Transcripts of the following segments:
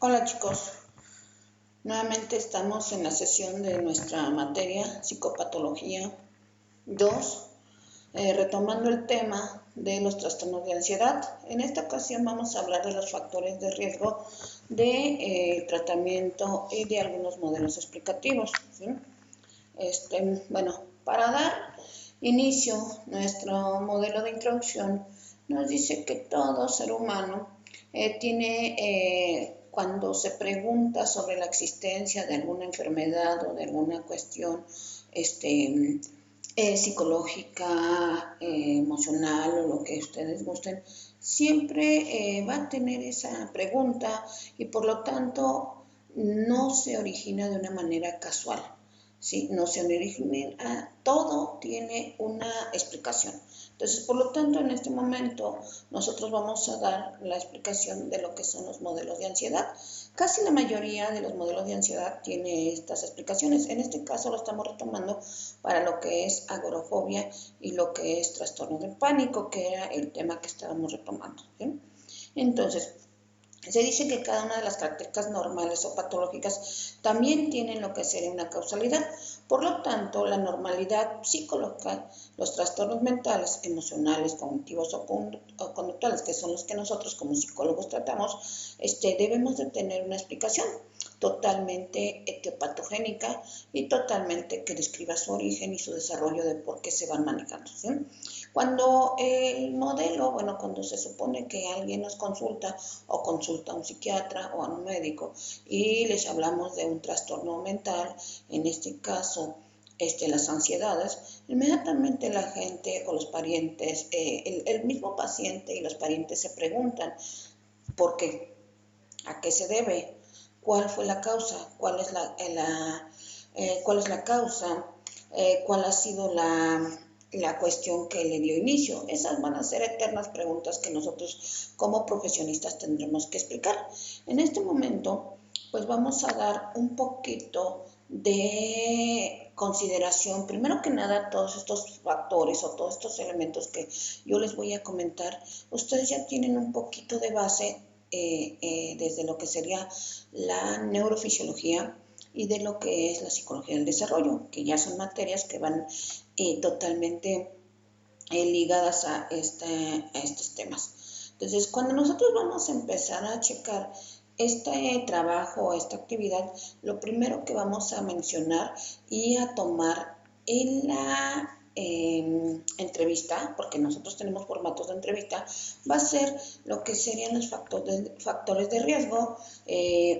Hola chicos, nuevamente estamos en la sesión de nuestra materia Psicopatología 2, retomando el tema de los trastornos de ansiedad. En esta ocasión vamos a hablar de los factores de riesgo de tratamiento y de algunos modelos explicativos, ¿sí? Para dar inicio, nuestro modelo de introducción nos dice que todo ser humano cuando se pregunta sobre la existencia de alguna enfermedad o de alguna cuestión psicológica, emocional o lo que ustedes gusten, siempre va a tener esa pregunta y por lo tanto no se origina de una manera casual. ¿Sí? No se origina, todo tiene una explicación. Entonces, por lo tanto, en este momento nosotros vamos a dar la explicación de lo que son los modelos de ansiedad. Casi la mayoría de los modelos de ansiedad tiene estas explicaciones. En este caso lo estamos retomando para lo que es agorafobia y lo que es trastorno del pánico, que era el tema que estábamos retomando, ¿sí? Entonces, se dice que cada una de las características normales o patológicas también tienen lo que sería una causalidad. Por lo tanto, la normalidad psicológica, los trastornos mentales, emocionales, cognitivos o conductuales, que son los que nosotros como psicólogos tratamos, debemos de tener una explicación totalmente etiopatogénica y totalmente que describa su origen y su desarrollo de por qué se van manejando, ¿sí? Cuando el modelo, cuando se supone que alguien nos consulta o consulta a un psiquiatra o a un médico y les hablamos de un trastorno mental, en este caso las ansiedades, inmediatamente la gente o los parientes, el mismo paciente y los parientes se preguntan ¿por qué? ¿A qué se debe? ¿Cuál fue la causa? ¿Cuál es la causa? ¿Cuál ha sido la cuestión que le dio inicio? Esas van a ser eternas preguntas que nosotros como profesionistas tendremos que explicar. En este momento, pues vamos a dar un poquito de consideración, primero que nada, todos estos factores o todos estos elementos que yo les voy a comentar. Ustedes ya tienen un poquito de base desde lo que sería la neurofisiología y de lo que es la psicología del desarrollo, que ya son materias que van totalmente ligadas a estos temas. Entonces, cuando nosotros vamos a empezar a checar este trabajo, esta actividad, lo primero que vamos a mencionar y a tomar en la entrevista, porque nosotros tenemos formatos de entrevista, va a ser lo que serían los factores de riesgo.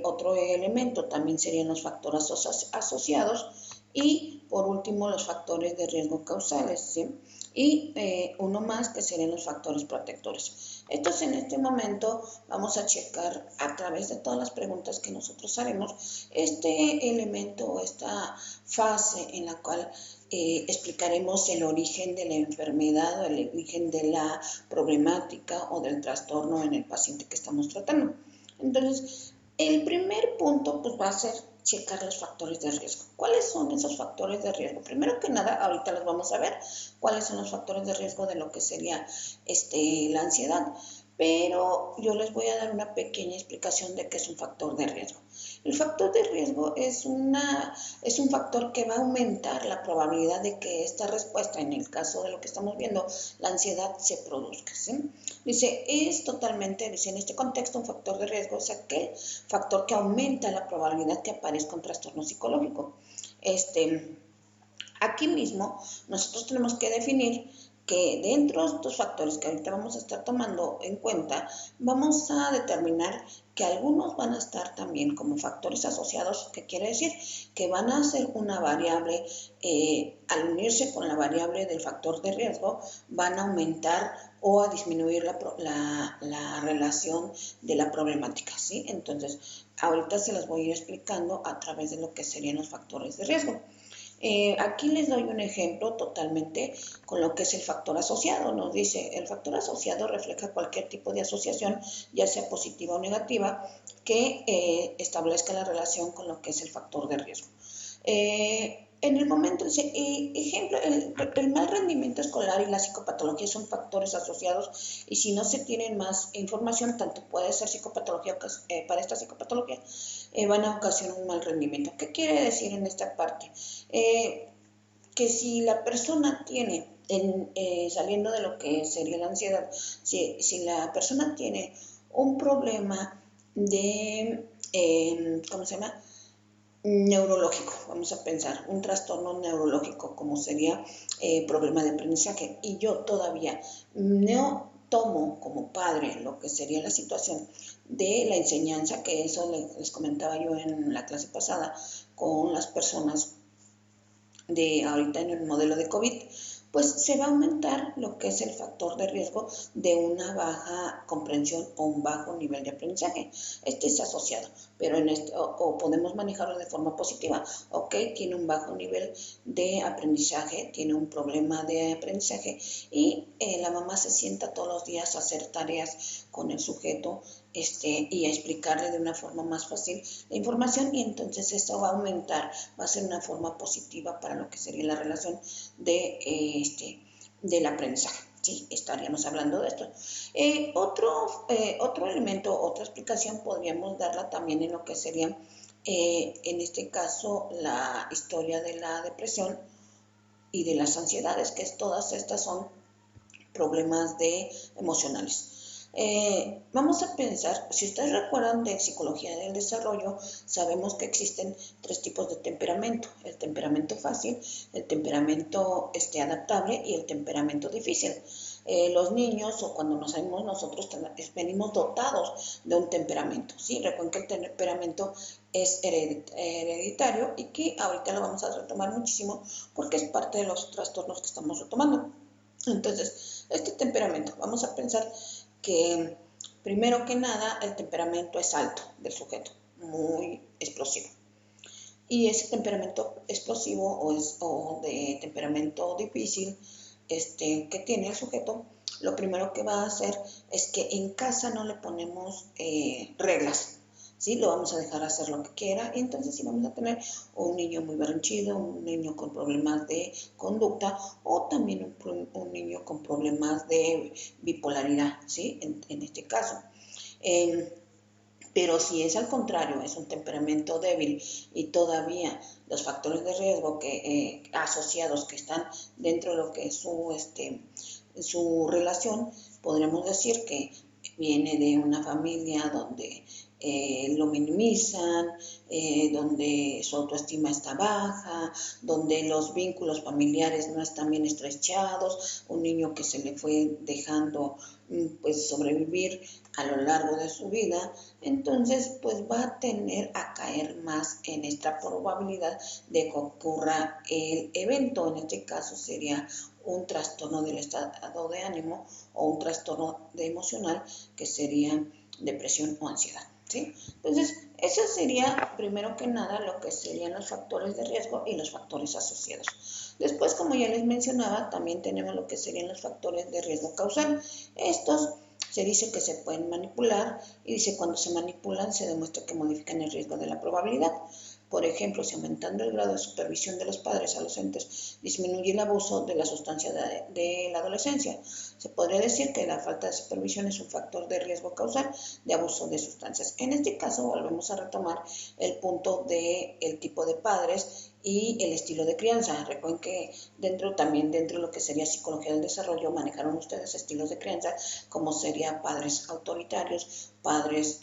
Otro elemento también serían los factores asociados y por último los factores de riesgo causales, ¿sí? Y uno más que serían los factores protectores. Estos en este momento vamos a checar a través de todas las preguntas que nosotros haremos este elemento o esta fase en la cual explicaremos el origen de la enfermedad o el origen de la problemática o del trastorno en el paciente que estamos tratando. Entonces, el primer punto pues va a ser checar los factores de riesgo. ¿Cuáles son esos factores de riesgo? Primero que nada, ahorita los vamos a ver, cuáles son los factores de riesgo de lo que sería la ansiedad, pero yo les voy a dar una pequeña explicación de qué es un factor de riesgo. El factor de riesgo es un factor que va a aumentar la probabilidad de que esta respuesta, en el caso de lo que estamos viendo, la ansiedad se produzca, ¿sí? Dice, dice, en este contexto un factor de riesgo es aquel factor que aumenta la probabilidad que aparezca un trastorno psicológico. Aquí mismo nosotros tenemos que definir que dentro de estos factores que ahorita vamos a estar tomando en cuenta, vamos a determinar que algunos van a estar también como factores asociados, que quiere decir que van a ser una variable, al unirse con la variable del factor de riesgo, van a aumentar o a disminuir la relación de la problemática, ¿sí? Entonces, ahorita se las voy a ir explicando a través de lo que serían los factores de riesgo. Aquí les doy un ejemplo totalmente con lo que es el factor asociado. Nos dice, el factor asociado refleja cualquier tipo de asociación, ya sea positiva o negativa, que establezca la relación con lo que es el factor de riesgo. En el momento, ejemplo, el mal rendimiento escolar y la psicopatología son factores asociados y si no se tiene más información, tanto puede ser psicopatología, para esta psicopatología, van a ocasionar un mal rendimiento. ¿Qué quiere decir en esta parte? Que si la persona tiene, saliendo de lo que sería la ansiedad, si la persona tiene un problema de, ¿cómo se llama? Neurológico, vamos a pensar, un trastorno neurológico como sería problema de aprendizaje y yo todavía no tomo como padre lo que sería la situación de la enseñanza, que eso les comentaba yo en la clase pasada con las personas de ahorita en el modelo de COVID, pues se va a aumentar lo que es el factor de riesgo de una baja comprensión o un bajo nivel de aprendizaje. Este es asociado, pero o podemos manejarlo de forma positiva. Ok, tiene un bajo nivel de aprendizaje, tiene un problema de aprendizaje y la mamá se sienta todos los días a hacer tareas con el sujeto y a explicarle de una forma más fácil la información y entonces esto va a aumentar, va a ser una forma positiva para lo que sería la relación del aprendizaje. Sí, estaríamos hablando de esto. Otro elemento, otra explicación podríamos darla también en lo que sería, en este caso, la historia de la depresión y de las ansiedades, que todas estas son problemas emocionales. Vamos a pensar, si ustedes recuerdan de psicología del desarrollo, sabemos que existen 3 tipos de temperamento: el temperamento fácil, el temperamento adaptable y el temperamento difícil. Los niños o cuando nos salimos nosotros venimos dotados de un temperamento, ¿sí? Recuerden que el temperamento es hereditario y que ahorita lo vamos a retomar muchísimo porque es parte de los trastornos que estamos retomando. Entonces, este temperamento, vamos a pensar que primero que nada el temperamento es alto del sujeto, muy explosivo. Y ese temperamento explosivo o de temperamento difícil que tiene el sujeto, lo primero que va a hacer es que en casa no le ponemos reglas, ¿sí? Lo vamos a dejar hacer lo que quiera y entonces sí vamos a tener un niño muy berrinchido, un niño con problemas de conducta o también un niño con problemas de bipolaridad, ¿sí? En este caso. Pero si es al contrario, es un temperamento débil y todavía los factores de riesgo asociados que están dentro de lo que es su relación, podríamos decir que viene de una familia donde lo minimizan, donde su autoestima está baja, donde los vínculos familiares no están bien estrechados, un niño que se le fue dejando pues sobrevivir a lo largo de su vida, entonces pues va a tender a caer más en esta probabilidad de que ocurra el evento. En este caso sería un trastorno del estado de ánimo o un trastorno emocional que sería depresión o ansiedad, ¿sí? Entonces, eso sería primero que nada lo que serían los factores de riesgo y los factores asociados. Después, como ya les mencionaba, también tenemos lo que serían los factores de riesgo causal. Estos se dice que se pueden manipular y dice cuando se manipulan se demuestra que modifican el riesgo de la probabilidad. Por ejemplo, si aumentando el grado de supervisión de los padres adolescentes disminuye el abuso de la sustancia de la adolescencia, se podría decir que la falta de supervisión es un factor de riesgo causal de abuso de sustancias. En este caso, volvemos a retomar el punto del tipo de padres y el estilo de crianza. Recuerden que también dentro de lo que sería psicología del desarrollo manejaron ustedes estilos de crianza como sería padres autoritarios, padres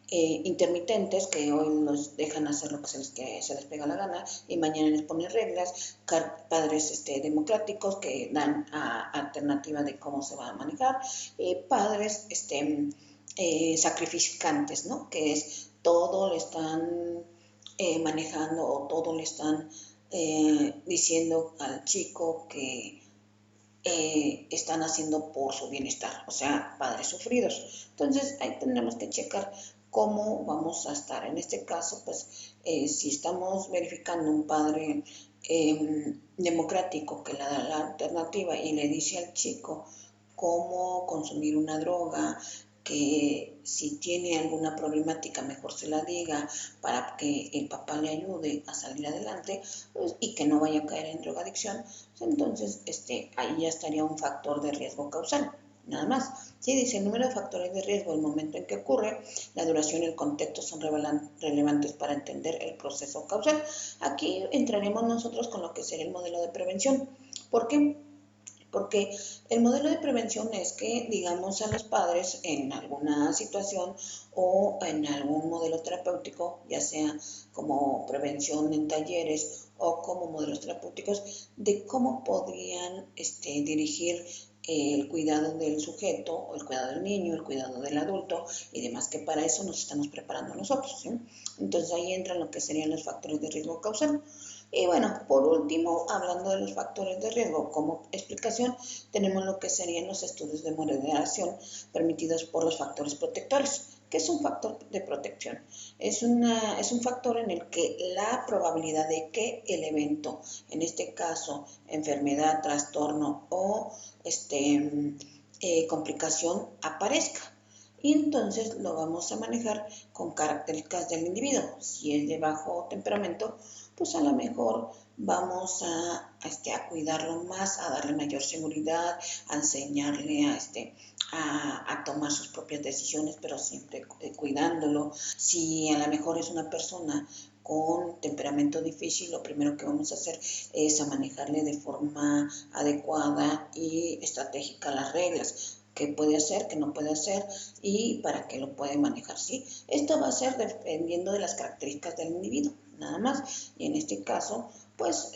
intermitentes que hoy nos dejan hacer lo que se les pega la gana y mañana les ponen reglas, padres democráticos que dan alternativa de cómo se va a manejar, y padres sacrificantes, ¿no? Que es todo le están manejando o todo le están diciendo al chico que están haciendo por su bienestar, o sea, padres sufridos. Entonces, ahí tendremos que checar cómo vamos a estar. En este caso, pues, si estamos verificando un padre democrático que le da la alternativa y le dice al chico cómo consumir una droga, que si tiene alguna problemática mejor se la diga para que el papá le ayude a salir adelante, pues, y que no vaya a caer en drogadicción, pues entonces ahí ya estaría un factor de riesgo causal. Nada más. Sí, dice el número de factores de riesgo, el momento en que ocurre, la duración y el contexto son relevantes para entender el proceso causal. Aquí entraremos nosotros con lo que sería el modelo de prevención. ¿Por qué? Porque el modelo de prevención es que digamos a los padres en alguna situación o en algún modelo terapéutico, ya sea como prevención en talleres o como modelos terapéuticos, de cómo podrían dirigir el cuidado del sujeto, o el cuidado del niño, el cuidado del adulto y demás, que para eso nos estamos preparando nosotros, ¿sí? Entonces ahí entran lo que serían los factores de riesgo causal. Y bueno, por último, hablando de los factores de riesgo, como explicación, tenemos lo que serían los estudios de moderación permitidos por los factores protectores. ¿Qué es un factor de protección? Es un factor en el que la probabilidad de que el evento, en este caso enfermedad, trastorno o complicación, aparezca. Y entonces lo vamos a manejar con características del individuo. Si es de bajo temperamento, pues a lo mejor vamos a cuidarlo más, a darle mayor seguridad, a enseñarle a tomar sus propias decisiones, pero siempre cuidándolo. Si a lo mejor es una persona con temperamento difícil, lo primero que vamos a hacer es a manejarle de forma adecuada y estratégica las reglas, qué puede hacer, qué no puede hacer y para qué lo puede manejar, ¿sí? Esto va a ser dependiendo de las características del individuo, nada más. Y en este caso, pues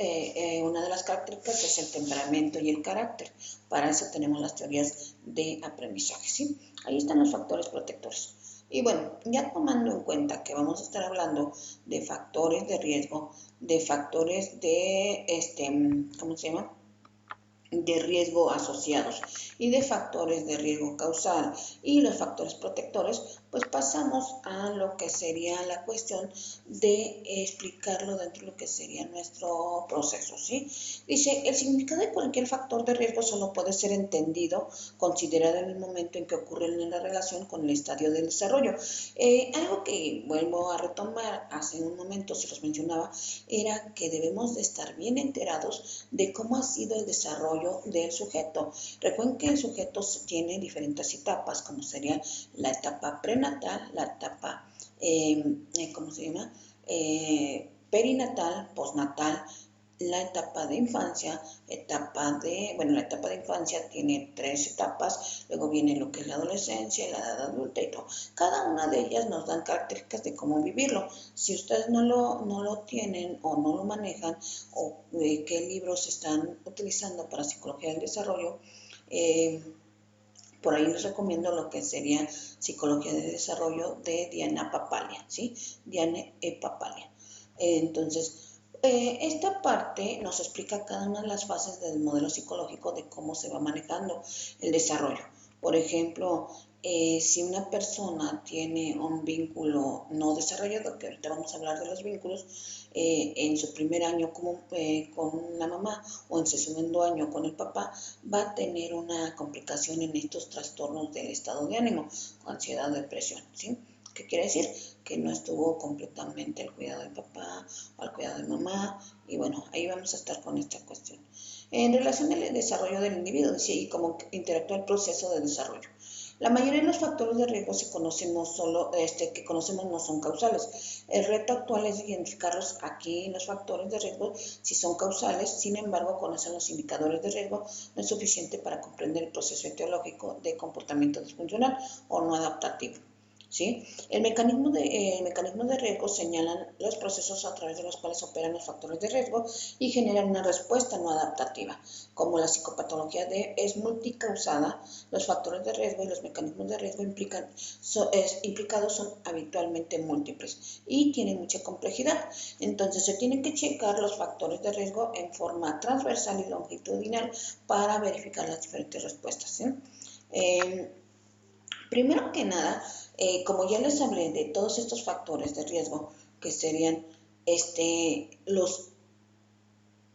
una de las características es el temperamento y el carácter. Para eso tenemos las teorías de aprendizaje, ¿sí? Ahí están los factores protectores. Y bueno, ya tomando en cuenta que vamos a estar hablando de factores de riesgo, de factores de, ¿cómo se llama?, de riesgo asociados y de factores de riesgo causal y los factores protectores, pues pasamos a lo que sería la cuestión de explicarlo dentro de lo que sería nuestro proceso, ¿sí? Dice, el significado de cualquier factor de riesgo solo puede ser entendido, considerado en el momento en que ocurre en la relación con el estadio del desarrollo. Algo que vuelvo a retomar, hace un momento se los mencionaba, era que debemos de estar bien enterados de cómo ha sido el desarrollo del sujeto. Recuerden que el sujeto tiene diferentes etapas, como sería la etapa prenatal, la etapa, ¿cómo se llama?, perinatal, postnatal, la etapa de infancia, la etapa de infancia tiene 3 etapas, luego viene lo que es la adolescencia, la edad adulta y todo. Cada una de ellas nos dan características de cómo vivirlo. Si ustedes no lo tienen o no lo manejan, o qué libros están utilizando para psicología del desarrollo, por ahí les recomiendo lo que sería Psicología del Desarrollo de Diana Papalia, ¿sí? Diana Papalia. Entonces, esta parte nos explica cada una de las fases del modelo psicológico de cómo se va manejando el desarrollo. Por ejemplo, si una persona tiene un vínculo no desarrollado, que ahorita vamos a hablar de los vínculos, en su primer año con la mamá o en su segundo año con el papá, va a tener una complicación en estos trastornos del estado de ánimo, ansiedad, depresión, ¿sí? ¿Qué quiere decir? Que no estuvo completamente al cuidado del papá o al cuidado de mamá, y bueno, ahí vamos a estar con esta cuestión. En relación al desarrollo del individuo, y cómo interactúa el proceso de desarrollo. La mayoría de los factores de riesgo se conocen que conocemos no son causales. El reto actual es identificarlos aquí en los factores de riesgo si son causales. Sin embargo, conocer los indicadores de riesgo no es suficiente para comprender el proceso etiológico de comportamiento disfuncional o no adaptativo, ¿sí? El mecanismo de riesgo señalan los procesos a través de los cuales operan los factores de riesgo y generan una respuesta no adaptativa. Como la psicopatología es multicausada, los factores de riesgo y los mecanismos de riesgo implicados son habitualmente múltiples y tienen mucha complejidad. Entonces se tienen que checar los factores de riesgo en forma transversal y longitudinal para verificar las diferentes respuestas, ¿sí? Primero que nada, como ya les hablé de todos estos factores de riesgo, que serían los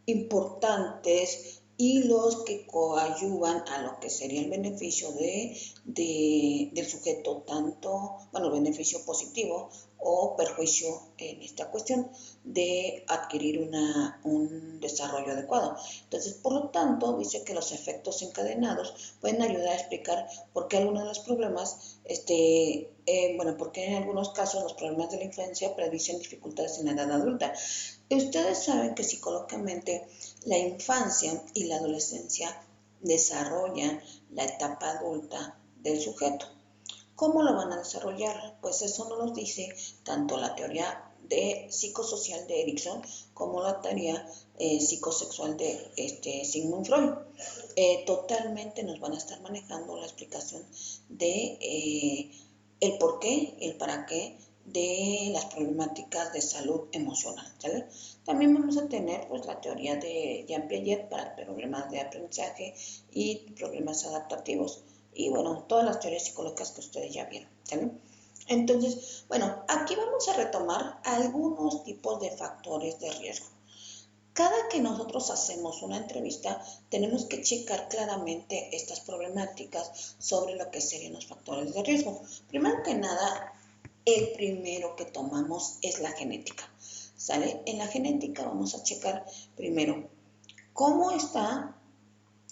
importantes y los que coadyuvan a lo que sería el beneficio del sujeto, tanto, bueno, beneficio positivo o perjuicio en esta cuestión de adquirir un desarrollo adecuado. Entonces, por lo tanto, dice que los efectos encadenados pueden ayudar a explicar por qué algunos de los problemas, porque en algunos casos los problemas de la infancia predicen dificultades en la edad adulta. Ustedes saben que psicológicamente la infancia y la adolescencia desarrollan la etapa adulta del sujeto. ¿Cómo lo van a desarrollar? Pues eso nos lo dice tanto la teoría psicosocial de Erikson como la teoría psicosexual de Sigmund Freud. Totalmente nos van a estar manejando la explicación de el por qué, el para qué de las problemáticas de salud emocional, ¿sale? También vamos a tener pues la teoría de Jean Piaget para problemas de aprendizaje y problemas adaptativos. Y bueno, todas las teorías psicológicas que ustedes ya vieron, ¿sale? Entonces, bueno, aquí vamos a retomar algunos tipos de factores de riesgo. Cada que nosotros hacemos una entrevista, tenemos que checar claramente estas problemáticas sobre lo que serían los factores de riesgo. Primero que nada, el primero que tomamos es la genética, ¿sale? En la genética vamos a checar primero cómo está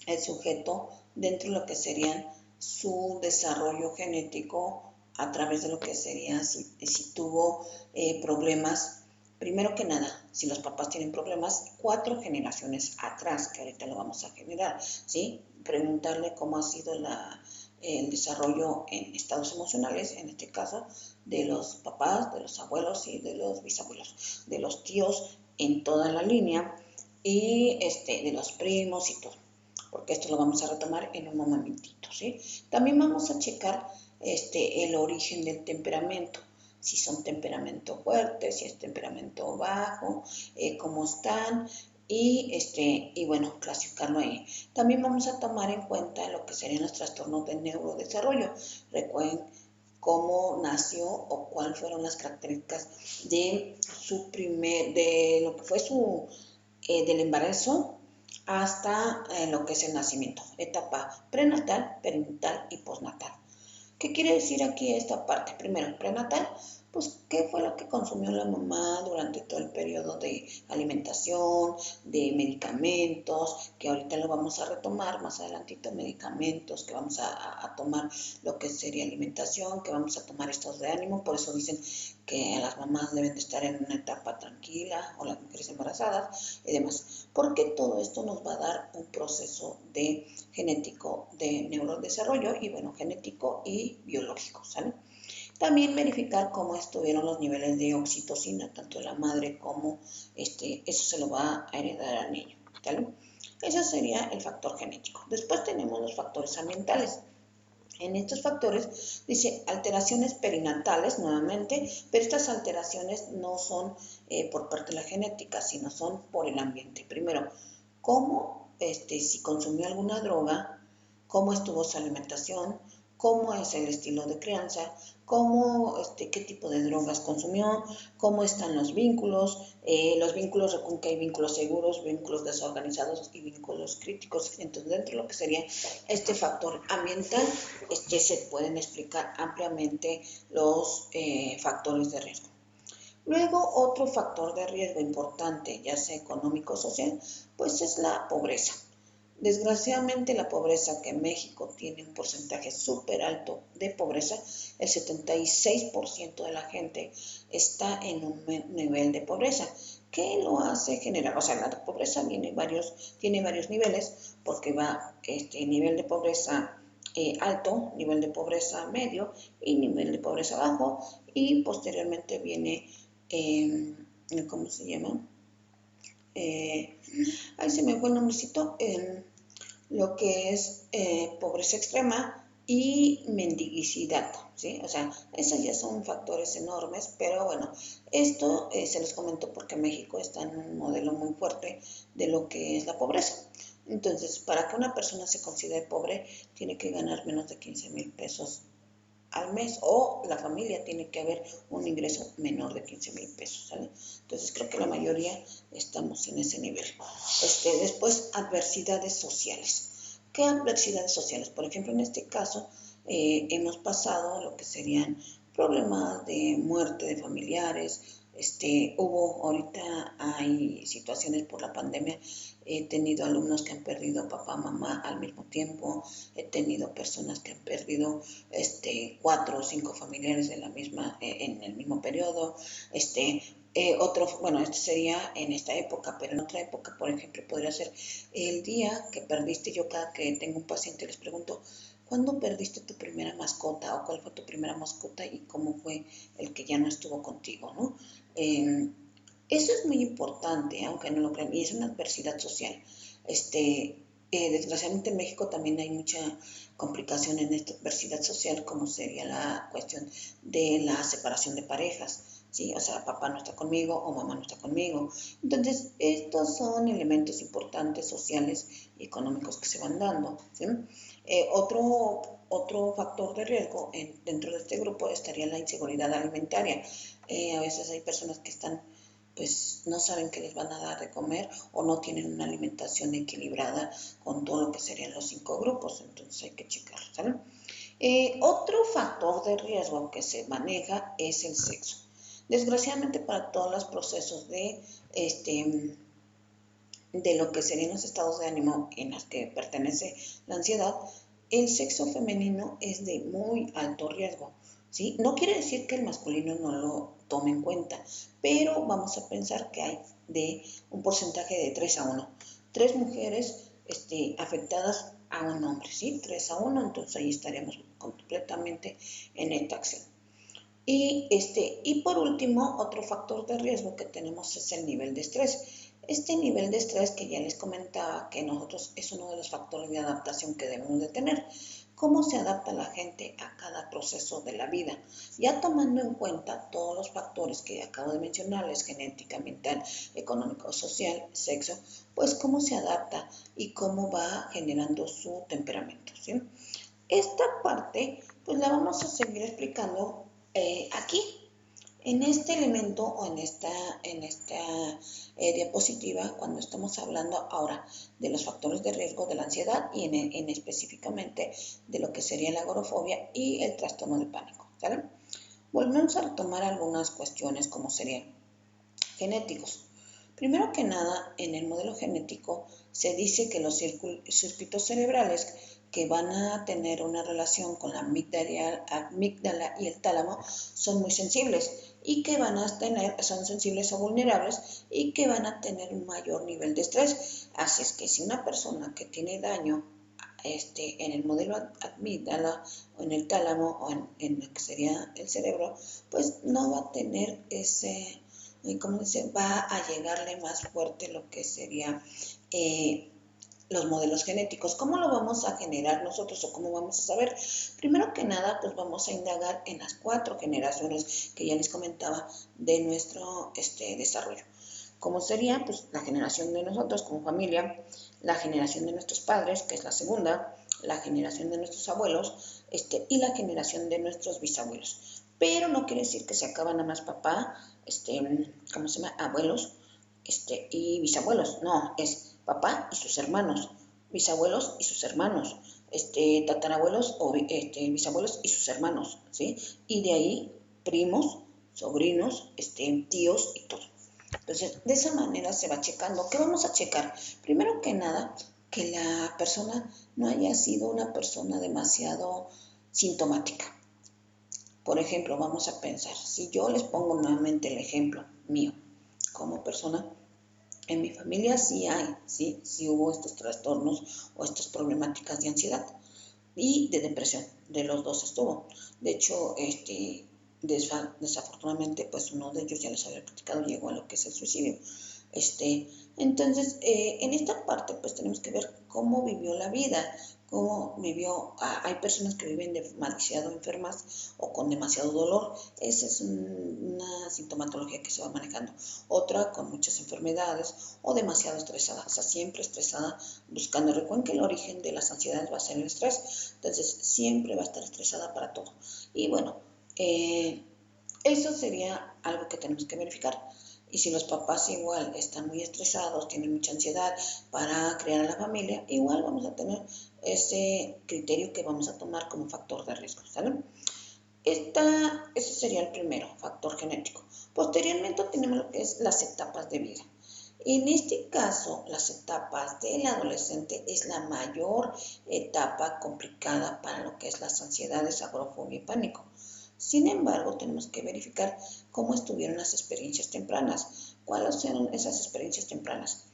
el sujeto dentro de lo que serían su desarrollo genético a través de lo que sería si tuvo problemas. Primero que nada, si los papás tienen problemas, 4 generaciones atrás, que ahorita lo vamos a generar, ¿sí? Preguntarle cómo ha sido el desarrollo en estados emocionales, en este caso, de los papás, de los abuelos y de los bisabuelos, de los tíos en toda la línea y de los primos y todo, porque esto lo vamos a retomar en un momentito, ¿sí? También vamos a checar el origen del temperamento, si son temperamento fuerte, si es temperamento bajo, cómo están, y bueno, clasificarlo ahí. También vamos a tomar en cuenta lo que serían los trastornos de neurodesarrollo. Recuerden cómo nació o cuáles fueron las características de lo que fue del embarazo hasta lo que es el nacimiento, etapa prenatal, perinatal y postnatal. ¿Qué quiere decir aquí esta parte? Primero, prenatal, pues qué fue lo que consumió la mamá durante todo el periodo de alimentación, de medicamentos, que ahorita lo vamos a retomar más adelantito, medicamentos, que vamos a tomar lo que sería alimentación, que vamos a tomar estados de ánimo, por eso dicen que las mamás deben de estar en una etapa tranquila o las mujeres embarazadas y demás, porque todo esto nos va a dar un proceso de genético de neurodesarrollo y bueno, genético y biológico, ¿sale? También verificar cómo estuvieron los niveles de oxitocina, tanto de la madre como eso se lo va a heredar al niño, ¿sale? Ese sería el factor genético. Después tenemos los factores ambientales. En estos factores dice alteraciones perinatales nuevamente, pero estas alteraciones no son por parte de la genética, sino son por el ambiente. Primero, cómo, si consumió alguna droga, cómo estuvo su alimentación, cómo es el estilo de crianza, qué tipo de drogas consumió, cómo están los vínculos, recuerden que hay vínculos seguros, vínculos desorganizados y vínculos críticos. Entonces, dentro de lo que sería este factor ambiental, se pueden explicar ampliamente los factores de riesgo. Luego, otro factor de riesgo importante, ya sea económico o social, pues es la pobreza. Desgraciadamente, la pobreza, que México tiene un porcentaje súper alto de pobreza, el 76% de la gente está en un nivel de pobreza. ¿Qué lo hace generar? O sea, la pobreza tiene varios niveles, porque va nivel de pobreza alto, nivel de pobreza medio y nivel de pobreza bajo, y posteriormente viene, ¿cómo se llama? Ahí se me fue el nombrecito, lo que es pobreza extrema y mendiguicidad, ¿sí? O sea, esos ya son factores enormes, pero bueno, esto se los comento porque México está en un modelo muy fuerte de lo que es la pobreza. Entonces, para que una persona se considere pobre, tiene que ganar menos de 15,000 pesos al mes, o la familia tiene que haber un ingreso menor de 15,000 pesos, ¿sale? Entonces creo que la mayoría estamos en ese nivel. Después, adversidades sociales. ¿Qué adversidades sociales? Por ejemplo, en este caso, hemos pasado lo que serían problemas de muerte de familiares. Ahorita hay situaciones por la pandemia. He tenido alumnos que han perdido papá, mamá al mismo tiempo. He tenido personas que han perdido 4 o 5 familiares en el mismo periodo. Bueno, sería en esta época, pero en otra época, por ejemplo, podría ser el día que perdiste. Yo cada que tengo un paciente les pregunto, ¿cuándo perdiste tu primera mascota? ¿O cuál fue tu primera mascota? ¿Y cómo fue el que ya no estuvo contigo? ¿No? Eso es muy importante, aunque no lo crean, y es una adversidad social. Desgraciadamente en México también hay mucha complicación en esta adversidad social, como sería la cuestión de la separación de parejas, ¿sí? O sea, papá no está conmigo o mamá no está conmigo. Entonces, estos son elementos importantes sociales y económicos que se van dando, ¿sí? Otro factor de riesgo dentro de este grupo estaría la inseguridad alimentaria. A veces hay personas que pues no saben qué les van a dar de comer o no tienen una alimentación equilibrada con todo lo que serían los 5 grupos, entonces hay que checarlo, ¿sabes? Otro factor de riesgo que se maneja es el sexo. Desgraciadamente para todos los procesos de lo que serían los estados de ánimo en los que pertenece la ansiedad, el sexo femenino es de muy alto riesgo, ¿sí? No quiere decir que el masculino no lo tome en cuenta, pero vamos a pensar que hay de un porcentaje de 3-1. 3 mujeres afectadas a un hombre, ¿sí? 3-1, entonces ahí estaríamos completamente en esta acción. Y por último, otro factor de riesgo que tenemos es el nivel de estrés. Este nivel de estrés que ya les comentaba que nosotros es uno de los factores de adaptación que debemos de tener. ¿Cómo se adapta la gente a cada proceso de la vida? Ya tomando en cuenta todos los factores que acabo de mencionarles, genética, mental, económico, social, sexo, pues cómo se adapta y cómo va generando su temperamento, ¿sí? Esta parte pues la vamos a seguir explicando aquí, en este elemento o en esta diapositiva, cuando estamos hablando ahora de los factores de riesgo de la ansiedad y en específicamente de lo que sería la agorafobia y el trastorno de pánico, ¿sale? Volvemos a retomar algunas cuestiones como serían genéticos. Primero que nada, en el modelo genético se dice que los circuitos cerebrales que van a tener una relación con la amígdala y el tálamo son muy sensibles y que son sensibles o vulnerables y que van a tener un mayor nivel de estrés. Así es que si una persona que tiene daño en el modelo amígdala o en el tálamo o en lo que sería el cerebro, pues no va a tener ¿cómo dice? Va a llegarle más fuerte lo que sería los modelos genéticos. ¿Cómo lo vamos a generar nosotros o cómo vamos a saber? Primero que nada, pues vamos a indagar en las 4 generaciones que ya les comentaba de nuestro desarrollo. ¿Cómo sería? Pues la generación de nosotros como familia, la generación de nuestros padres, que es la segunda, la generación de nuestros abuelos, y la generación de nuestros bisabuelos. Pero no quiere decir que se acaba nada más papá, ¿cómo se llama? Abuelos, y bisabuelos. No, es papá y sus hermanos, bisabuelos y sus hermanos, tatarabuelos o bisabuelos y sus hermanos, ¿sí? Y de ahí primos, sobrinos, tíos y todo. Entonces, de esa manera se va checando. ¿Qué vamos a checar? Primero que nada, que la persona no haya sido una persona demasiado sintomática. Por ejemplo, vamos a pensar, si yo les pongo nuevamente el ejemplo mío como persona, en mi familia sí hubo estos trastornos o estas problemáticas de ansiedad y de depresión, de los dos estuvo. De hecho, desafortunadamente, pues uno de ellos, ya les había platicado, llegó a lo que es el suicidio. Entonces, en esta parte, pues tenemos que ver cómo vivió la vida, cómo vivió. Hay personas que viven demasiado enfermas o con demasiado dolor. Esa es una sintomatología que se va manejando. Otra con muchas enfermedades o demasiado estresada, o sea, siempre estresada, buscando. Recuerden que el origen de las ansiedades va a ser el estrés, entonces siempre va a estar estresada para todo. Y bueno, eso sería algo que tenemos que verificar. Y si los papás igual están muy estresados, tienen mucha ansiedad para crear a la familia, igual vamos a tener ese criterio que vamos a tomar como factor de riesgo, ¿sale? Ese sería el primero, factor genético. Posteriormente tenemos lo que es las etapas de vida. En este caso, las etapas del adolescente es la mayor etapa complicada para lo que es las ansiedades, agorafobia y pánico. Sin embargo, tenemos que verificar cómo estuvieron las experiencias tempranas. ¿Cuáles fueron esas experiencias tempranas?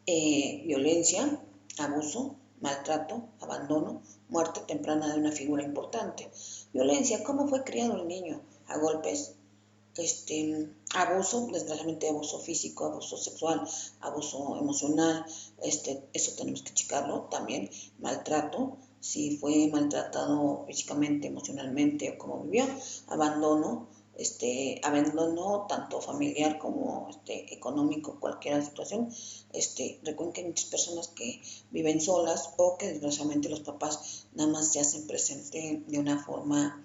Violencia, abuso, maltrato, abandono, muerte temprana de una figura importante. Violencia, ¿cómo fue criado el niño? A golpes, abuso, desgraciadamente abuso físico, abuso sexual, abuso emocional, eso tenemos que checarlo también. Maltrato, si fue maltratado físicamente, emocionalmente o cómo vivió. Abandono, abandono tanto familiar como económico, cualquier situación. Recuerden que hay muchas personas que viven solas o que desgraciadamente los papás nada más se hacen presente de una forma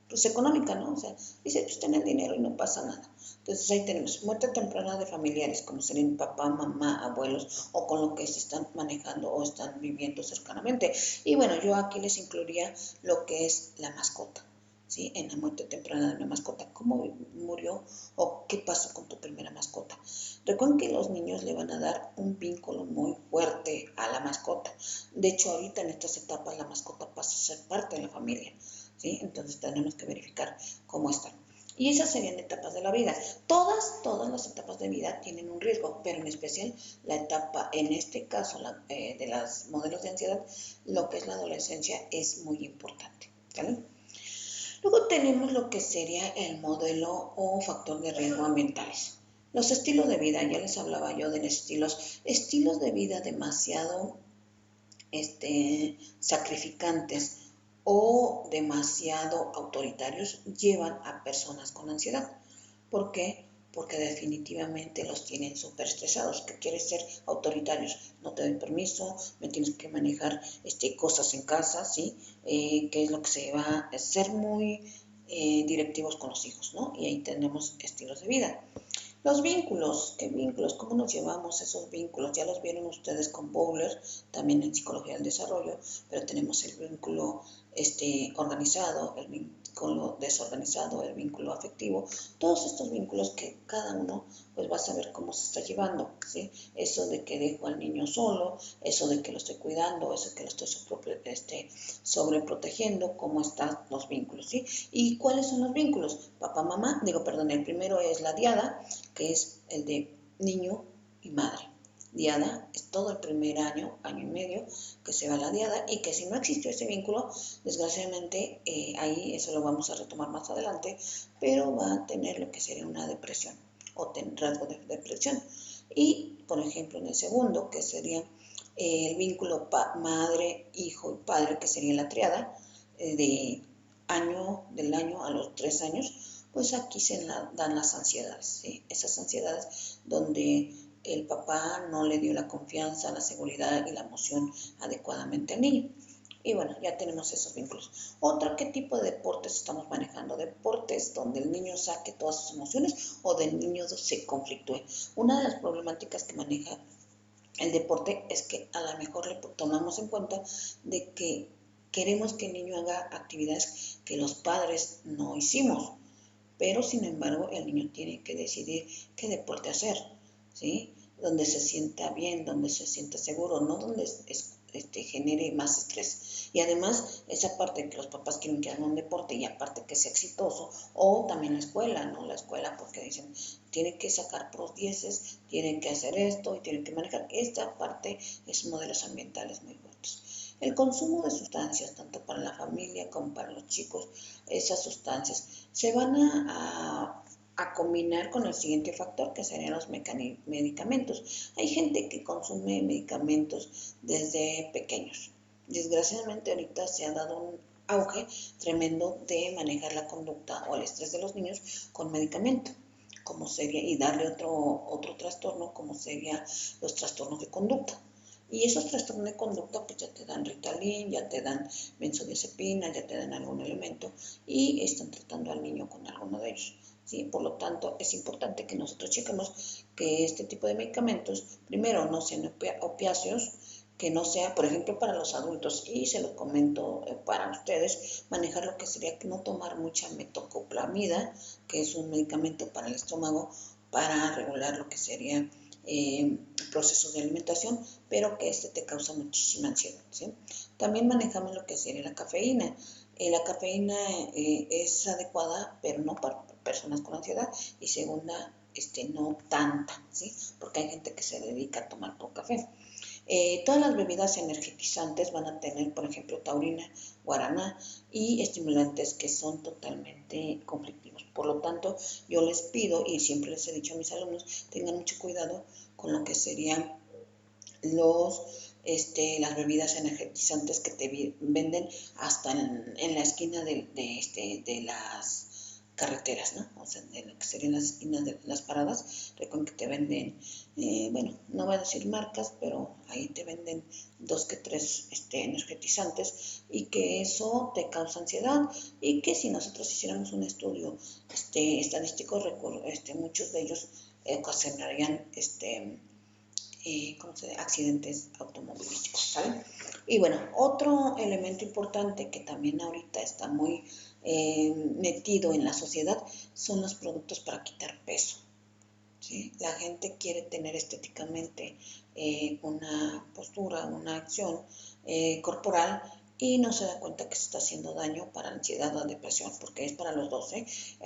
pues económica, ¿no? O sea, dice, pues tienen dinero y no pasa nada. Entonces ahí tenemos muerte temprana de familiares, como serían papá, mamá, abuelos, o con lo que se están manejando o están viviendo cercanamente. Y bueno, yo aquí les incluiría lo que es la mascota, ¿sí? En la muerte temprana de una mascota, cómo murió o qué pasó con tu primera mascota. Recuerden que los niños le van a dar un vínculo muy fuerte a la mascota. De hecho, ahorita en estas etapas la mascota pasa a ser parte de la familia, ¿sí? Entonces tenemos que verificar cómo están. Y esas serían etapas de la vida. Todas las etapas de vida tienen un riesgo, pero en especial la etapa, en este caso, de los modelos de ansiedad, lo que es la adolescencia es muy importante, ¿vale? Luego tenemos lo que sería el modelo o factor de riesgo ambientales. Los estilos de vida, ya les hablaba yo de estilos de vida demasiado sacrificantes o demasiado autoritarios llevan a personas con ansiedad. ¿Por qué? Porque definitivamente los tienen súper estresados. ¿Qué quieres ser autoritarios? No te doy permiso, me tienes que manejar cosas en casa, ¿sí? ¿Qué es lo que se va a ser muy directivos con los hijos, ¿no? Y ahí tenemos estilos de vida. Los vínculos, ¿qué vínculos? ¿Cómo nos llevamos esos vínculos? Ya los vieron ustedes con Bowler, también en Psicología del Desarrollo, pero tenemos el vínculo organizado, el vínculo desorganizado, el vínculo afectivo, todos estos vínculos que cada uno pues va a saber cómo se está llevando, ¿sí? Eso de que dejo al niño solo, eso de que lo estoy cuidando, eso de que lo estoy sobreprotegiendo, cómo están los vínculos, ¿sí? ¿Y cuáles son los vínculos? Papá, mamá, el primero es la diada, que es el de niño y madre. Diada es todo el primer año, año y medio, que se va a la diada y que si no existió ese vínculo, desgraciadamente ahí eso lo vamos a retomar más adelante, pero va a tener lo que sería una depresión o rasgo de depresión. Y, por ejemplo, en el segundo, que sería el vínculo madre, hijo y padre, que sería la triada, del año a los 3 años, pues aquí se dan las ansiedades, ¿sí? Esas ansiedades donde el papá no le dio la confianza, la seguridad y la emoción adecuadamente al niño. Y bueno, ya tenemos esos vínculos. ¿Qué tipo de deportes estamos manejando? Deportes donde el niño saque todas sus emociones o del niño se conflictúe. Una de las problemáticas que maneja el deporte es que a lo mejor le tomamos en cuenta de que queremos que el niño haga actividades que los padres no hicimos, pero sin embargo el niño tiene que decidir qué deporte hacer, ¿sí? Donde se sienta bien, donde se sienta seguro, no donde genere más estrés. Y además, esa parte que los papás quieren que haga un deporte y aparte que sea exitoso, o también la escuela, ¿no? La escuela porque dicen, tiene que sacar pros dieces, tienen que hacer esto y tienen que manejar. Esta parte es modelos ambientales muy fuertes. El consumo de sustancias, tanto para la familia como para los chicos, esas sustancias se van a a combinar con el siguiente factor, que serían los medicamentos. Hay gente que consume medicamentos desde pequeños. Desgraciadamente ahorita se ha dado un auge tremendo de manejar la conducta o el estrés de los niños con medicamento, como sería, y darle otro trastorno, como sería los trastornos de conducta. Y esos trastornos de conducta pues ya te dan Ritalin, ya te dan benzodiazepina, ya te dan algún elemento y están tratando al niño con alguno de ellos. ¿Sí? Por lo tanto, es importante que nosotros chequemos que este tipo de medicamentos, primero, no sean opiáceos, que no sea, por ejemplo, para los adultos, y se lo comento para ustedes, manejar lo que sería no tomar mucha metoclopramida, que es un medicamento para el estómago, para regular lo que sería procesos de alimentación, pero que te causa muchísima ansiedad. ¿Sí? También manejamos lo que sería la cafeína. La cafeína es adecuada, pero no para personas con ansiedad, y segunda, no tanta, ¿sí? Porque hay gente que se dedica a tomar por café. Todas las bebidas energizantes van a tener, por ejemplo, taurina, guaraná y estimulantes que son totalmente conflictivos. Por lo tanto, yo les pido, y siempre les he dicho a mis alumnos, tengan mucho cuidado con lo que serían las bebidas energizantes que te venden hasta en la esquina de las carreteras, ¿no? O sea, de lo que serían las esquinas de las paradas, recuerden que te venden, bueno, no voy a decir marcas, pero ahí te venden 2 que 3 energetizantes, y que eso te causa ansiedad, y que si nosotros hiciéramos un estudio estadístico, muchos de ellos ocasionarían accidentes automovilísticos, ¿saben? Y bueno, otro elemento importante que también ahorita está muy metido en la sociedad son los productos para quitar peso. ¿Sí? La gente quiere tener estéticamente una postura, una acción corporal, y no se da cuenta que se está haciendo daño para ansiedad o depresión, porque es para los dos.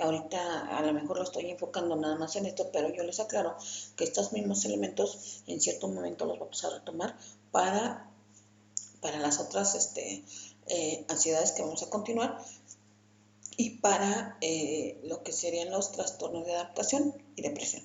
Ahorita a lo mejor lo estoy enfocando nada más en esto, pero yo les aclaro que estos mismos elementos en cierto momento los vamos a retomar para las otras ansiedades que vamos a continuar, y para lo que serían los trastornos de adaptación y depresión.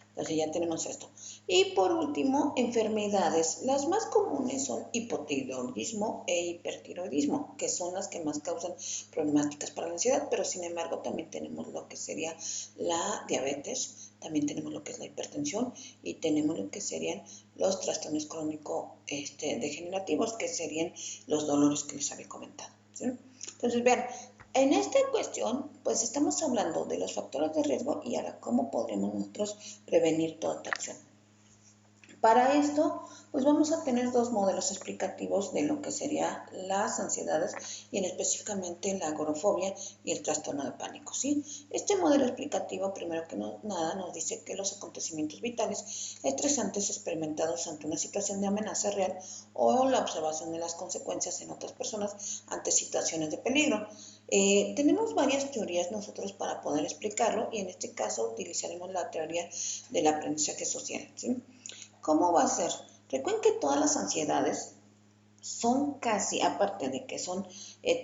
Entonces ya tenemos esto. Y por último, enfermedades. Las más comunes son hipotiroidismo e hipertiroidismo, que son las que más causan problemáticas para la ansiedad, pero sin embargo también tenemos lo que sería la diabetes, también tenemos lo que es la hipertensión, y tenemos lo que serían los trastornos crónicos degenerativos, que serían los dolores que les había comentado. ¿Sí? Entonces, vean, en esta cuestión, pues estamos hablando de los factores de riesgo y ahora cómo podremos nosotros prevenir toda esta acción. Para esto, pues vamos a tener dos modelos explicativos de lo que serían las ansiedades, y en específicamente la agorafobia y el trastorno de pánico, ¿sí? Este modelo explicativo, primero que nada, nos dice que los acontecimientos vitales estresantes experimentados ante una situación de amenaza real o la observación de las consecuencias en otras personas ante situaciones de peligro. Tenemos varias teorías nosotros para poder explicarlo, y en este caso utilizaremos la teoría del aprendizaje social, ¿sí? ¿Cómo va a ser? Recuerden que todas las ansiedades son casi, aparte de que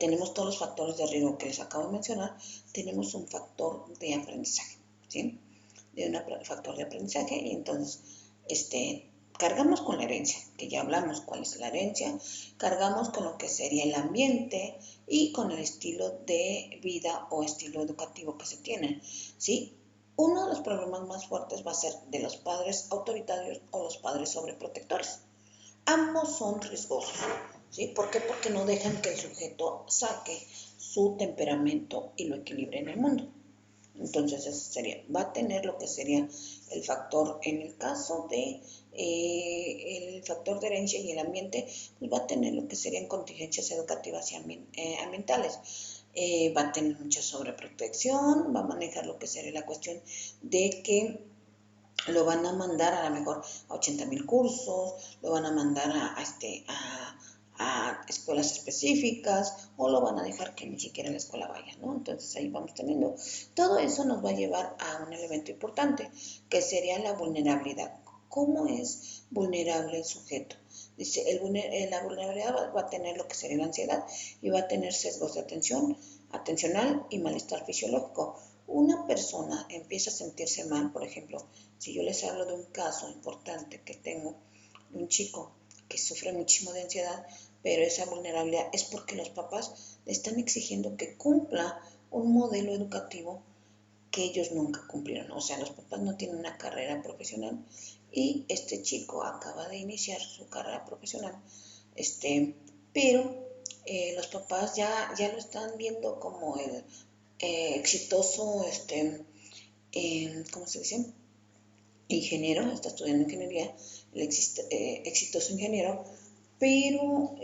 tenemos todos los factores de riesgo que les acabo de mencionar, tenemos un factor de aprendizaje, ¿sí? Factor de aprendizaje, y entonces, cargamos con la herencia, que ya hablamos cuál es la herencia, cargamos con lo que sería el ambiente y con el estilo de vida o estilo educativo que se tiene, ¿sí? Uno de los problemas más fuertes va a ser de los padres autoritarios o los padres sobreprotectores. Ambos son riesgosos, ¿sí? ¿Por qué? Porque no dejan que el sujeto saque su temperamento y lo equilibre en el mundo. Entonces, va a tener lo que sería el factor, en el caso de el factor de herencia y el ambiente, pues va a tener lo que serían contingencias educativas y ambientales. Va a tener mucha sobreprotección, va a manejar lo que sería la cuestión de que lo van a mandar a lo mejor a 80,000 cursos, lo van a mandar a escuelas específicas, o lo van a dejar que ni siquiera a la escuela vaya, ¿no? Entonces ahí vamos teniendo. Todo eso nos va a llevar a un elemento importante, que sería la vulnerabilidad. ¿Cómo es vulnerable el sujeto? Dice, la vulnerabilidad va a tener lo que sería la ansiedad, y va a tener sesgos de atención, atencional y malestar fisiológico. Una persona empieza a sentirse mal, por ejemplo, si yo les hablo de un caso importante que tengo, de un chico que sufre muchísimo de ansiedad, pero esa vulnerabilidad es porque los papás le están exigiendo que cumpla un modelo educativo que ellos nunca cumplieron. O sea, los papás no tienen una carrera profesional y este chico acaba de iniciar su carrera profesional, pero los papás ya lo están viendo como el exitoso, ¿cómo se dice? Ingeniero, está estudiando ingeniería, el exitoso ingeniero, pero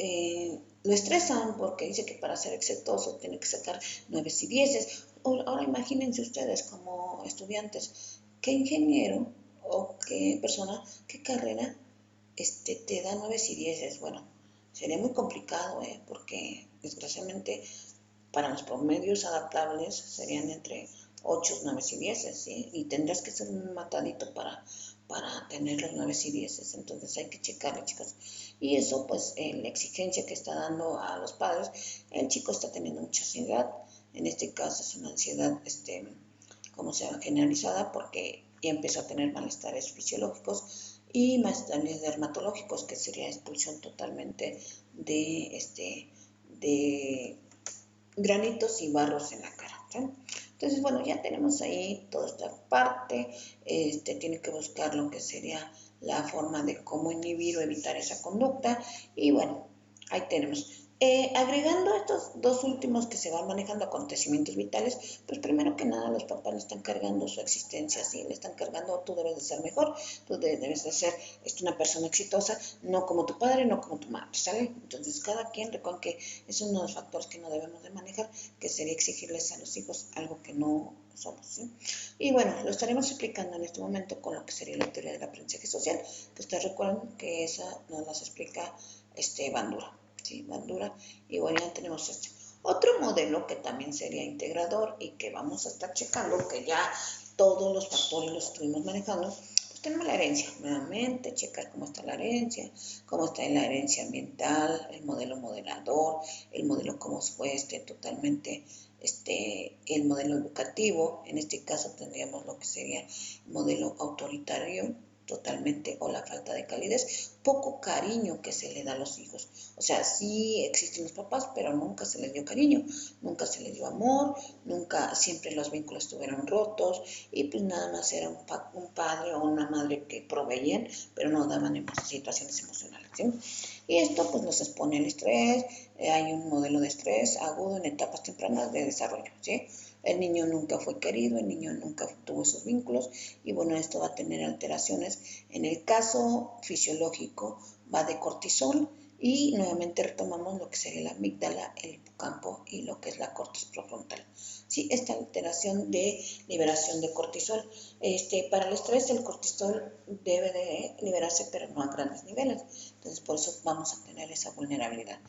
lo estresan porque dice que para ser exitoso tiene que sacar 9 y 10. Ahora imagínense ustedes como estudiantes, ¿qué ingeniero o qué persona, qué carrera te da 9 y 10? Bueno, sería muy complicado, porque desgraciadamente para los promedios adaptables serían entre 8, 9 y 10, ¿sí? Y tendrás que ser un matadito para tener los 9 y 10. Entonces hay que checarlo, chicos. Y eso, pues, la exigencia que está dando a los padres, el chico está teniendo mucha ansiedad. En este caso es una ansiedad, como sea, generalizada, porque ya empezó a tener malestares fisiológicos y malestares dermatológicos, que sería expulsión totalmente de granitos y barros en la cara, ¿sí? Entonces, bueno, ya tenemos ahí toda esta parte. Tiene que buscar lo que sería la forma de cómo inhibir o evitar esa conducta. Y bueno, ahí tenemos. Agregando estos dos últimos que se van manejando acontecimientos vitales, pues primero que nada los papás le están cargando su existencia, ¿sí? Le están cargando, tú debes de ser mejor, tú debes de ser una persona exitosa, no como tu padre, no como tu madre, ¿sale? Entonces cada quien recuerda que es uno de los factores que no debemos de manejar, que sería exigirles a los hijos algo que no somos, ¿sí? Y bueno, lo estaremos explicando en este momento con lo que sería la teoría del aprendizaje social, que ustedes recuerden que esa nos las explica Bandura. ¿Sí? Bandura, y bueno, ya tenemos otro modelo que también sería integrador y que vamos a estar checando, que ya todos los factores los estuvimos manejando. Pues tenemos la herencia, nuevamente checar cómo está la herencia, cómo está la herencia ambiental, el modelo modelador, el modelo cómo fue totalmente el modelo educativo. En este caso tendríamos lo que sería el modelo autoritario totalmente, o la falta de calidez, poco cariño que se le da a los hijos. O sea, sí existen los papás, pero nunca se les dio cariño, nunca se les dio amor, nunca, siempre los vínculos estuvieron rotos y pues nada más era un padre o una madre que proveían, pero no daban situaciones emocionales, ¿sí? Y esto pues nos expone al estrés. Hay un modelo de estrés agudo en etapas tempranas de desarrollo, ¿sí? El niño nunca fue querido, el niño nunca tuvo esos vínculos y bueno, esto va a tener alteraciones. En el caso fisiológico va de cortisol y nuevamente retomamos lo que sería la amígdala, el hipocampo y lo que es la corteza prefrontal. Sí, esta alteración de liberación de cortisol. Para el estrés el cortisol debe de liberarse, pero no a grandes niveles. Entonces por eso vamos a tener esa vulnerabilidad.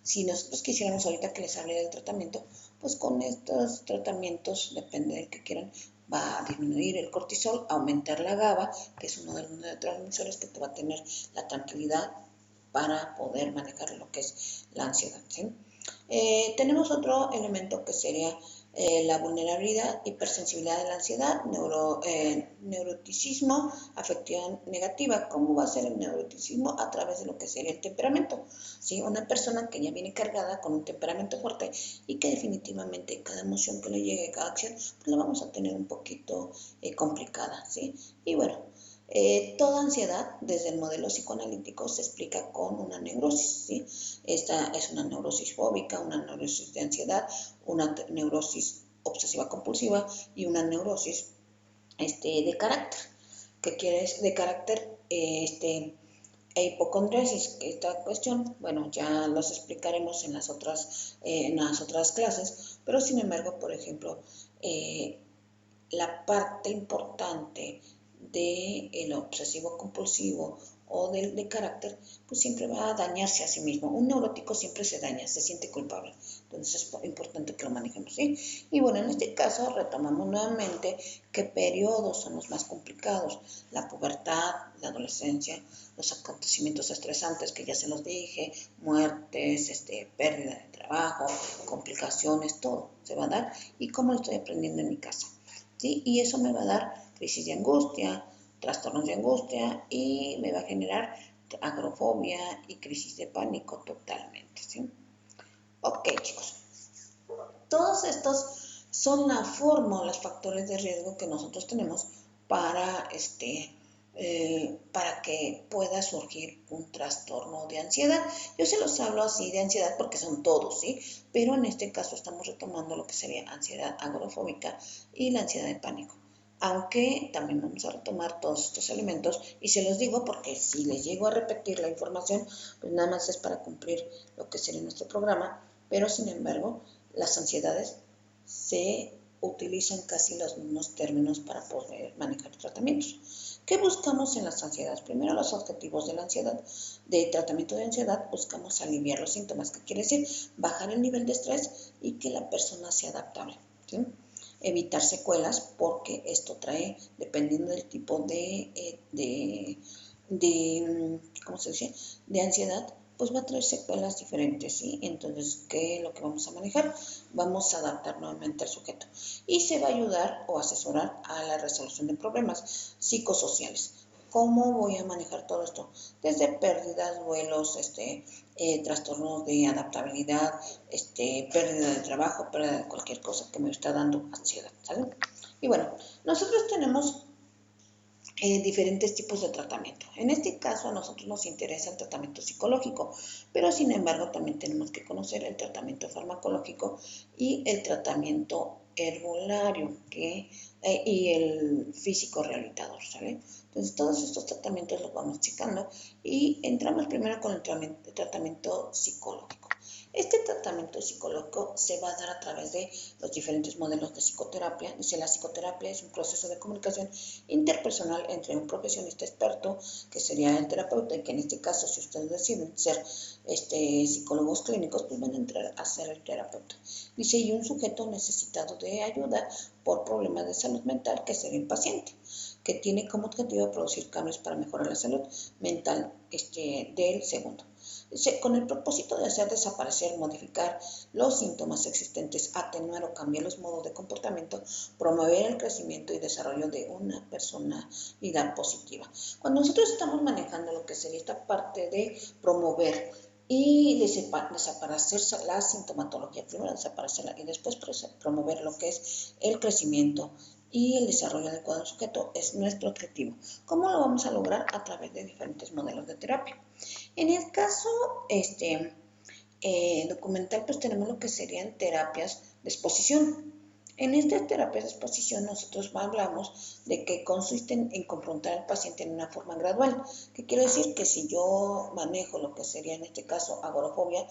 Si nosotros quisiéramos ahorita que les hable del tratamiento, pues con estos tratamientos, depende del que quieran, va a disminuir el cortisol, aumentar la GABA, que es uno de los neurotransmisores que te va a tener la tranquilidad para poder manejar lo que es la ansiedad, ¿sí? Tenemos otro elemento que sería la vulnerabilidad, hipersensibilidad de la ansiedad, neuroticismo, afectividad negativa. ¿Cómo va a ser el neuroticismo? A través de lo que sería el temperamento, ¿sí? Una persona que ya viene cargada con un temperamento fuerte y que definitivamente cada emoción que le llegue, cada acción, pues la vamos a tener un poquito complicada, ¿sí? Y bueno, toda ansiedad, desde el modelo psicoanalítico, se explica con una neurosis, ¿sí? Esta es una neurosis fóbica, una neurosis de ansiedad, una neurosis obsesiva compulsiva y una neurosis de carácter. ¿Qué quiere decir de carácter? E hipocondriasis. Esta cuestión, bueno, ya los explicaremos en las otras clases, pero sin embargo, por ejemplo, la parte importante del obsesivo compulsivo o de carácter, pues siempre va a dañarse a sí mismo. Un neurótico siempre se daña, se siente culpable. Entonces es importante que lo manejemos, ¿sí? Y bueno, en este caso retomamos nuevamente qué periodos son los más complicados. La pubertad, la adolescencia, los acontecimientos estresantes que ya se los dije, muertes, pérdida de trabajo, complicaciones, todo se va a dar. Y cómo lo estoy aprendiendo en mi casa, ¿sí? Y eso me va a dar crisis de angustia, trastornos de angustia y me va a generar agrofobia y crisis de pánico totalmente, ¿sí? Ok, chicos. Todos estos son la forma o los factores de riesgo que nosotros tenemos para, para que pueda surgir un trastorno de ansiedad. Yo se los hablo así de ansiedad porque son todos, ¿sí? Pero en este caso estamos retomando lo que sería ansiedad agorafóbica y la ansiedad de pánico. Aunque también vamos a retomar todos estos elementos y se los digo porque si les llego a repetir la información, pues nada más es para cumplir lo que sería nuestro programa, pero sin embargo, las ansiedades se utilizan casi los mismos términos para poder manejar tratamientos. ¿Qué buscamos en las ansiedades? Primero, los objetivos de la ansiedad. De tratamiento de ansiedad buscamos aliviar los síntomas, que quiere decir bajar el nivel de estrés y que la persona sea adaptable, ¿sí? Evitar secuelas porque esto trae, dependiendo del tipo ¿cómo se dice?, de ansiedad, pues va a traer secuelas diferentes, ¿sí? Entonces, ¿qué es lo que vamos a manejar? Vamos a adaptar nuevamente al sujeto y se va a ayudar o asesorar a la resolución de problemas psicosociales. ¿Cómo voy a manejar todo esto? Desde pérdidas, duelos, trastornos de adaptabilidad, pérdida de trabajo, pérdida de cualquier cosa que me está dando ansiedad, ¿sale? Y bueno, nosotros tenemos diferentes tipos de tratamiento. En este caso a nosotros nos interesa el tratamiento psicológico, pero sin embargo también tenemos que conocer el tratamiento farmacológico y el tratamiento herbolario y el físico rehabilitador, ¿sale? Entonces todos estos tratamientos los vamos checando y entramos primero con el tratamiento psicológico. Este tratamiento psicológico se va a dar a través de los diferentes modelos de psicoterapia. Dice, la psicoterapia es un proceso de comunicación interpersonal entre un profesionista experto, que sería el terapeuta, y que en este caso, si ustedes deciden ser psicólogos clínicos, pues van a entrar a ser el terapeuta. Dice, y un sujeto necesitado de ayuda por problemas de salud mental, que sería el paciente, que tiene como objetivo producir cambios para mejorar la salud mental del segundo. Con el propósito de hacer desaparecer, modificar los síntomas existentes, atenuar o cambiar los modos de comportamiento, promover el crecimiento y desarrollo de una personalidad positiva. Cuando nosotros estamos manejando lo que sería esta parte de promover y desaparecer la sintomatología, primero desaparecerla y después promover lo que es el crecimiento y el desarrollo adecuado del sujeto, es nuestro objetivo. ¿Cómo lo vamos a lograr? A través de diferentes modelos de terapia. En el caso documental, pues tenemos lo que serían terapias de exposición. En estas terapias de exposición nosotros hablamos de que consisten en confrontar al paciente en una forma gradual. ¿Qué quiere decir? Que si yo manejo lo que sería en este caso agorafobia,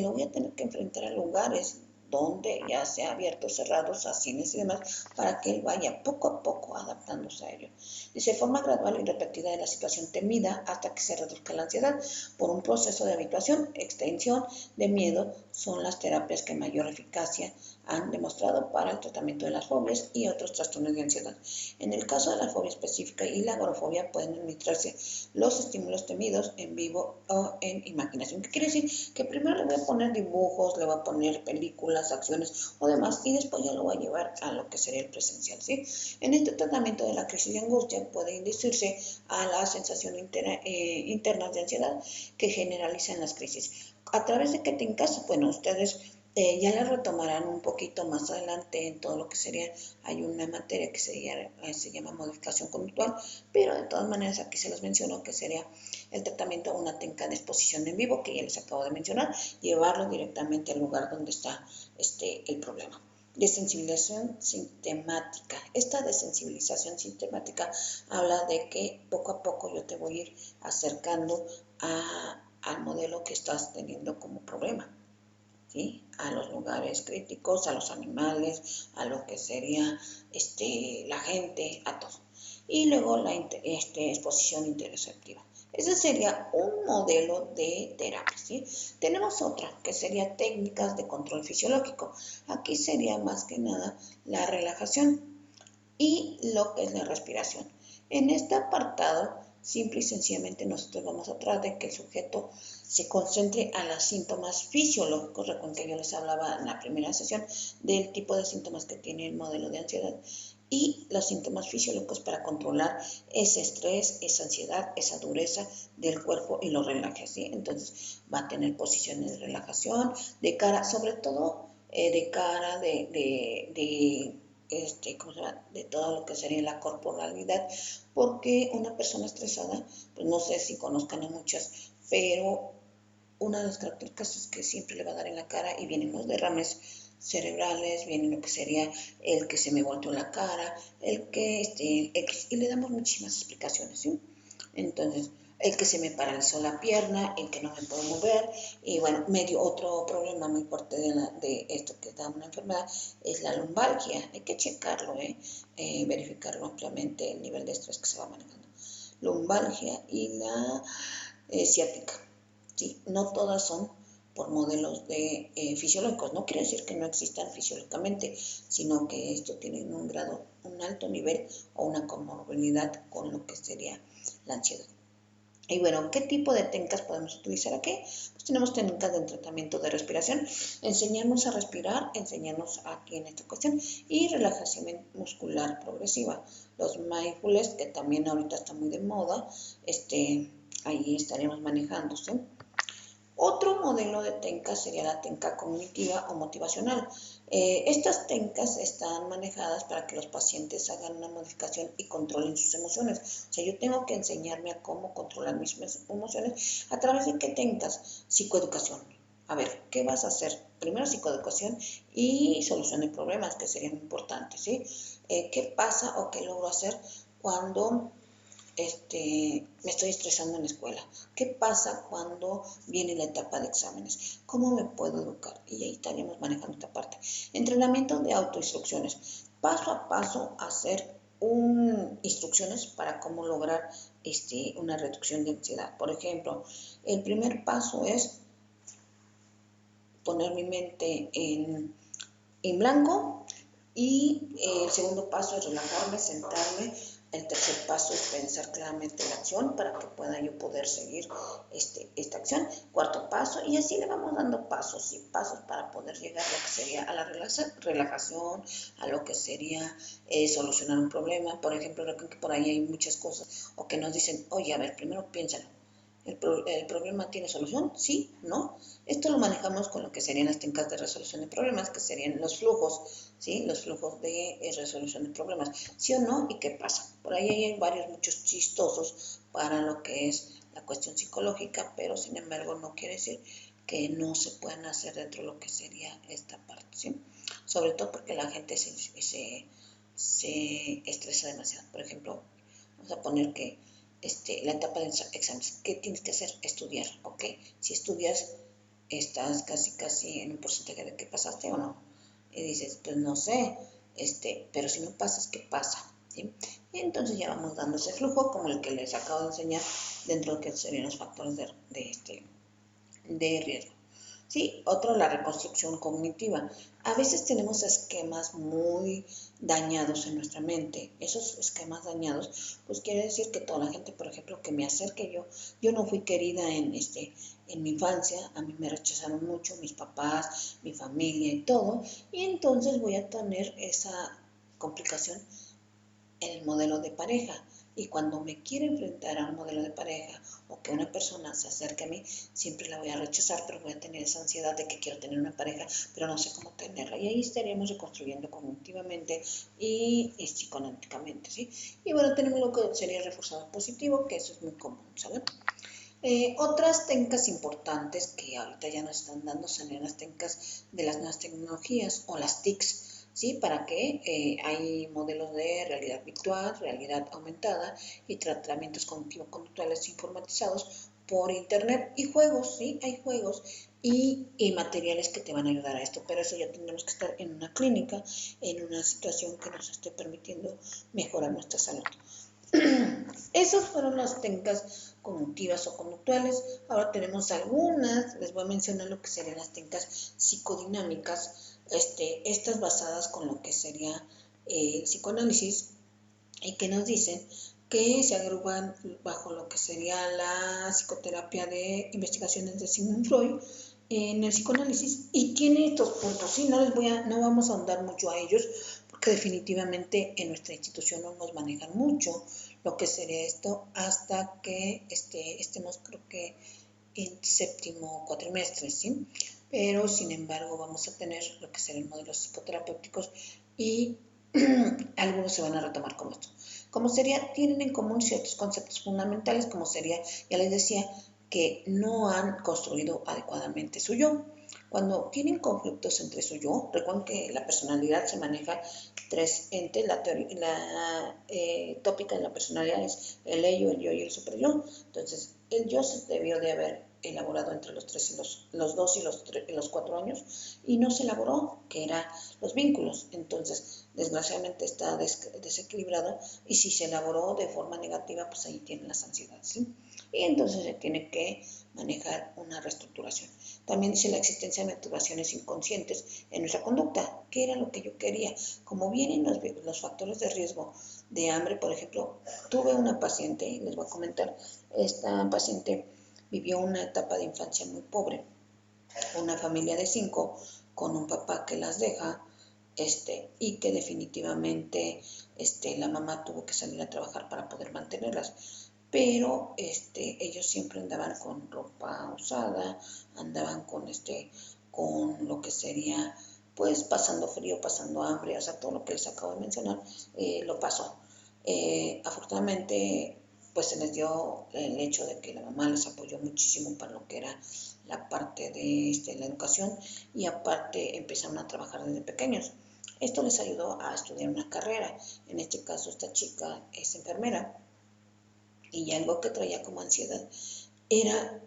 lo voy a tener que enfrentar a lugares donde ya sea abiertos, cerrados, a cines y demás, para que él vaya poco a poco adaptándose a ello. Dice, forma gradual y repetida de la situación temida hasta que se reduzca la ansiedad por un proceso de habituación, extensión de miedo, son las terapias que mayor eficacia han demostrado para el tratamiento de las fobias y otros trastornos de ansiedad. En el caso de la fobia específica y la agorafobia pueden administrarse los estímulos temidos en vivo o en imaginación. ¿Qué quiere decir? Que primero le voy a poner dibujos, le voy a poner películas, acciones o demás, y después ya lo voy a llevar a lo que sería el presencial, ¿sí? En este tratamiento de la crisis de angustia puede inducirse a la sensación interna de ansiedad que generalizan las crisis. ¿A través de qué te encasa? Bueno, ustedes ya la retomarán un poquito más adelante en todo lo que sería, hay una materia que se llama modificación conductual, pero de todas maneras aquí se los menciono que sería el tratamiento de una técnica de exposición en vivo, que ya les acabo de mencionar, llevarlo directamente al lugar donde está el problema. Desensibilización sistemática. Esta desensibilización sistemática habla de que poco a poco yo te voy a ir acercando al modelo que estás teniendo como problema, ¿sí? A los lugares críticos, a los animales, a lo que sería la gente, a todo. Y luego la exposición interoceptiva. Ese sería un modelo de terapia, ¿sí? Tenemos otra, que sería técnicas de control fisiológico. Aquí sería más que nada la relajación y lo que es la respiración. En este apartado, simple y sencillamente nosotros vamos a tratar de que el sujeto se concentre a los síntomas fisiológicos. Recuerden que yo les hablaba en la primera sesión del tipo de síntomas que tiene el modelo de ansiedad y los síntomas fisiológicos para controlar ese estrés, esa ansiedad, esa dureza del cuerpo y lo relaje, ¿sí? Entonces va a tener posiciones de relajación, de cara, sobre todo de cara, ¿cómo se llama? De todo lo que sería la corporalidad, porque una persona estresada, pues no sé si conozcan a muchas, pero una de las características es que siempre le va a dar en la cara y vienen los derrames cerebrales, viene lo que sería el que se me volteó la cara, y le damos muchísimas explicaciones, ¿sí? Entonces, el que se me paralizó la pierna, el que no me puedo mover, y bueno, medio otro problema muy fuerte de esto que da una enfermedad es la lumbalgia. Hay que checarlo, verificarlo ampliamente el nivel de estrés que se va manejando. Lumbalgia y la ciática. ¿Sí? No todas son por modelos fisiológicos. No quiere decir que no existan fisiológicamente, sino que esto tiene un alto nivel o una comorbilidad con lo que sería la ansiedad. Y bueno, ¿qué tipo de técnicas podemos utilizar aquí? Pues tenemos técnicas de tratamiento de respiración, enseñarnos a respirar, enseñarnos aquí en esta cuestión, y relajación muscular progresiva. Los mindfulness, que también ahorita está muy de moda, ahí estaríamos manejándose. Otro modelo de técnica sería la técnica cognitiva o motivacional. Estas técnicas están manejadas para que los pacientes hagan una modificación y controlen sus emociones. O sea, yo tengo que enseñarme a cómo controlar mis emociones a través de qué técnicas. Psicoeducación. A ver, ¿qué vas a hacer? Primero psicoeducación y solución de problemas, que serían importantes, ¿sí? ¿Qué pasa o qué logro hacer cuando me estoy estresando en la escuela? ¿Qué pasa cuando viene la etapa de exámenes? ¿Cómo me puedo educar? Y ahí estaríamos manejando esta parte. Entrenamiento de autoinstrucciones. Paso a paso hacer instrucciones para cómo lograr una reducción de ansiedad. Por ejemplo, el primer paso es poner mi mente en blanco, y el segundo paso es relajarme, sentarme. El tercer paso es pensar claramente la acción para que pueda yo poder seguir esta acción. Cuarto paso, y así le vamos dando pasos y pasos para poder llegar a lo que sería a la relajación, a lo que sería solucionar un problema. Por ejemplo, creo que por ahí hay muchas cosas, o que nos dicen, oye, a ver, primero piénsalo. ¿El problema tiene solución? Sí, ¿no? Esto lo manejamos con lo que serían las técnicas de resolución de problemas, que serían los flujos, ¿sí? Los flujos de resolución de problemas. ¿Sí o no? ¿Y qué pasa? Por ahí hay muchos chistosos para lo que es la cuestión psicológica, pero sin embargo no quiere decir que no se puedan hacer dentro de lo que sería esta parte, ¿sí? Sobre todo porque la gente se estresa demasiado. Por ejemplo, vamos a poner que la etapa de exámenes. ¿Qué tienes que hacer? Estudiar, ¿ok? Si estudias, estás casi en un porcentaje de que pasaste o no. Y dices, pues no sé, pero si no pasas, ¿qué pasa? ¿Sí? Y entonces ya vamos dando ese flujo, como el que les acabo de enseñar, dentro de lo que serían los factores de riesgo. Sí, otro, la reconstrucción cognitiva. A veces tenemos esquemas muy dañados en nuestra mente. Esos esquemas dañados, pues quiere decir que toda la gente, por ejemplo, que me acerque yo no fui querida en mi infancia, a mí me rechazaron mucho mis papás, mi familia y todo, y entonces voy a tener esa complicación en el modelo de pareja. Y cuando me quiero enfrentar a un modelo de pareja o que una persona se acerque a mí, siempre la voy a rechazar, pero voy a tener esa ansiedad de que quiero tener una pareja, pero no sé cómo tenerla. Y ahí estaríamos reconstruyendo cognitivamente y psicoanalíticamente, ¿sí? Y bueno, tenemos lo que sería reforzado positivo, que eso es muy común, ¿sabes? Otras técnicas importantes que ahorita ya nos están dando son las técnicas de las nuevas tecnologías o las TICs, ¿sí? Para que hay modelos de realidad virtual, realidad aumentada y tratamientos cognitivo-conductuales informatizados por internet y juegos, ¿sí? Hay juegos y materiales que te van a ayudar a esto, pero eso ya tendremos que estar en una clínica, en una situación que nos esté permitiendo mejorar nuestra salud. Esas fueron las técnicas cognitivas o conductuales. Ahora tenemos algunas, les voy a mencionar lo que serían las técnicas psicodinámicas, estas basadas con lo que sería el psicoanálisis, y que nos dicen que se agrupan bajo lo que sería la psicoterapia de investigaciones de Sigmund Freud en el psicoanálisis, y tiene estos puntos. Sí, no vamos a ahondar mucho a ellos porque definitivamente en nuestra institución no nos manejan mucho lo que sería esto hasta que estemos, creo que en séptimo cuatrimestre, ¿sí? Pero sin embargo vamos a tener lo que serán modelos psicoterapéuticos y algunos se van a retomar como esto. Como sería, tienen en común ciertos conceptos fundamentales, como sería, ya les decía, que no han construido adecuadamente su yo. Cuando tienen conflictos entre su yo, recuerden que la personalidad se maneja tres entes, la tópica de la personalidad es el ello, el yo y el superyo. Entonces, el yo se debió de haber elaborado entre los 3 y los 2 y los 4 años, y no se elaboró, que eran los vínculos. Entonces, desgraciadamente está desequilibrado, y si se elaboró de forma negativa, pues ahí tienen las ansiedades, ¿sí? Y entonces se tiene que manejar una reestructuración. También dice la existencia de motivaciones inconscientes en nuestra conducta. ¿Qué era lo que yo quería? Como vienen los factores de riesgo de hambre, por ejemplo, tuve una paciente, les voy a comentar, esta paciente vivió una etapa de infancia muy pobre, una familia de 5 con un papá que las deja, y que definitivamente la mamá tuvo que salir a trabajar para poder mantenerlas, pero ellos siempre andaban con ropa usada, andaban con lo que sería, pues pasando frío, pasando hambre, o sea, todo lo que les acabo de mencionar, lo pasó. Afortunadamente, pues se les dio el hecho de que la mamá les apoyó muchísimo para lo que era la parte de la educación, y aparte empezaron a trabajar desde pequeños. Esto les ayudó a estudiar una carrera. En este caso, esta chica es enfermera, y algo que traía como ansiedad era,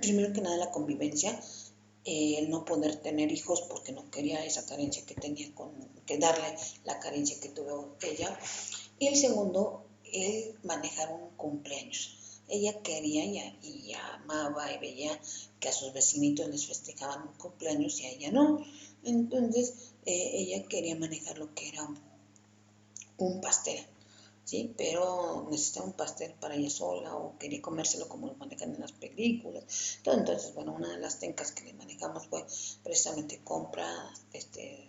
primero que nada, la convivencia, el no poder tener hijos porque no quería esa carencia que tenía, que darle la carencia que tuvo ella. Y el segundo, el manejar un cumpleaños. Ella quería y amaba y veía que a sus vecinitos les festejaban un cumpleaños y a ella no. Entonces, ella quería manejar lo que era un pastel, ¿sí? Pero necesitaba un pastel para ella sola, o quería comérselo como lo manejan en las películas. Entonces, bueno, una de las técnicas que le manejamos fue precisamente compra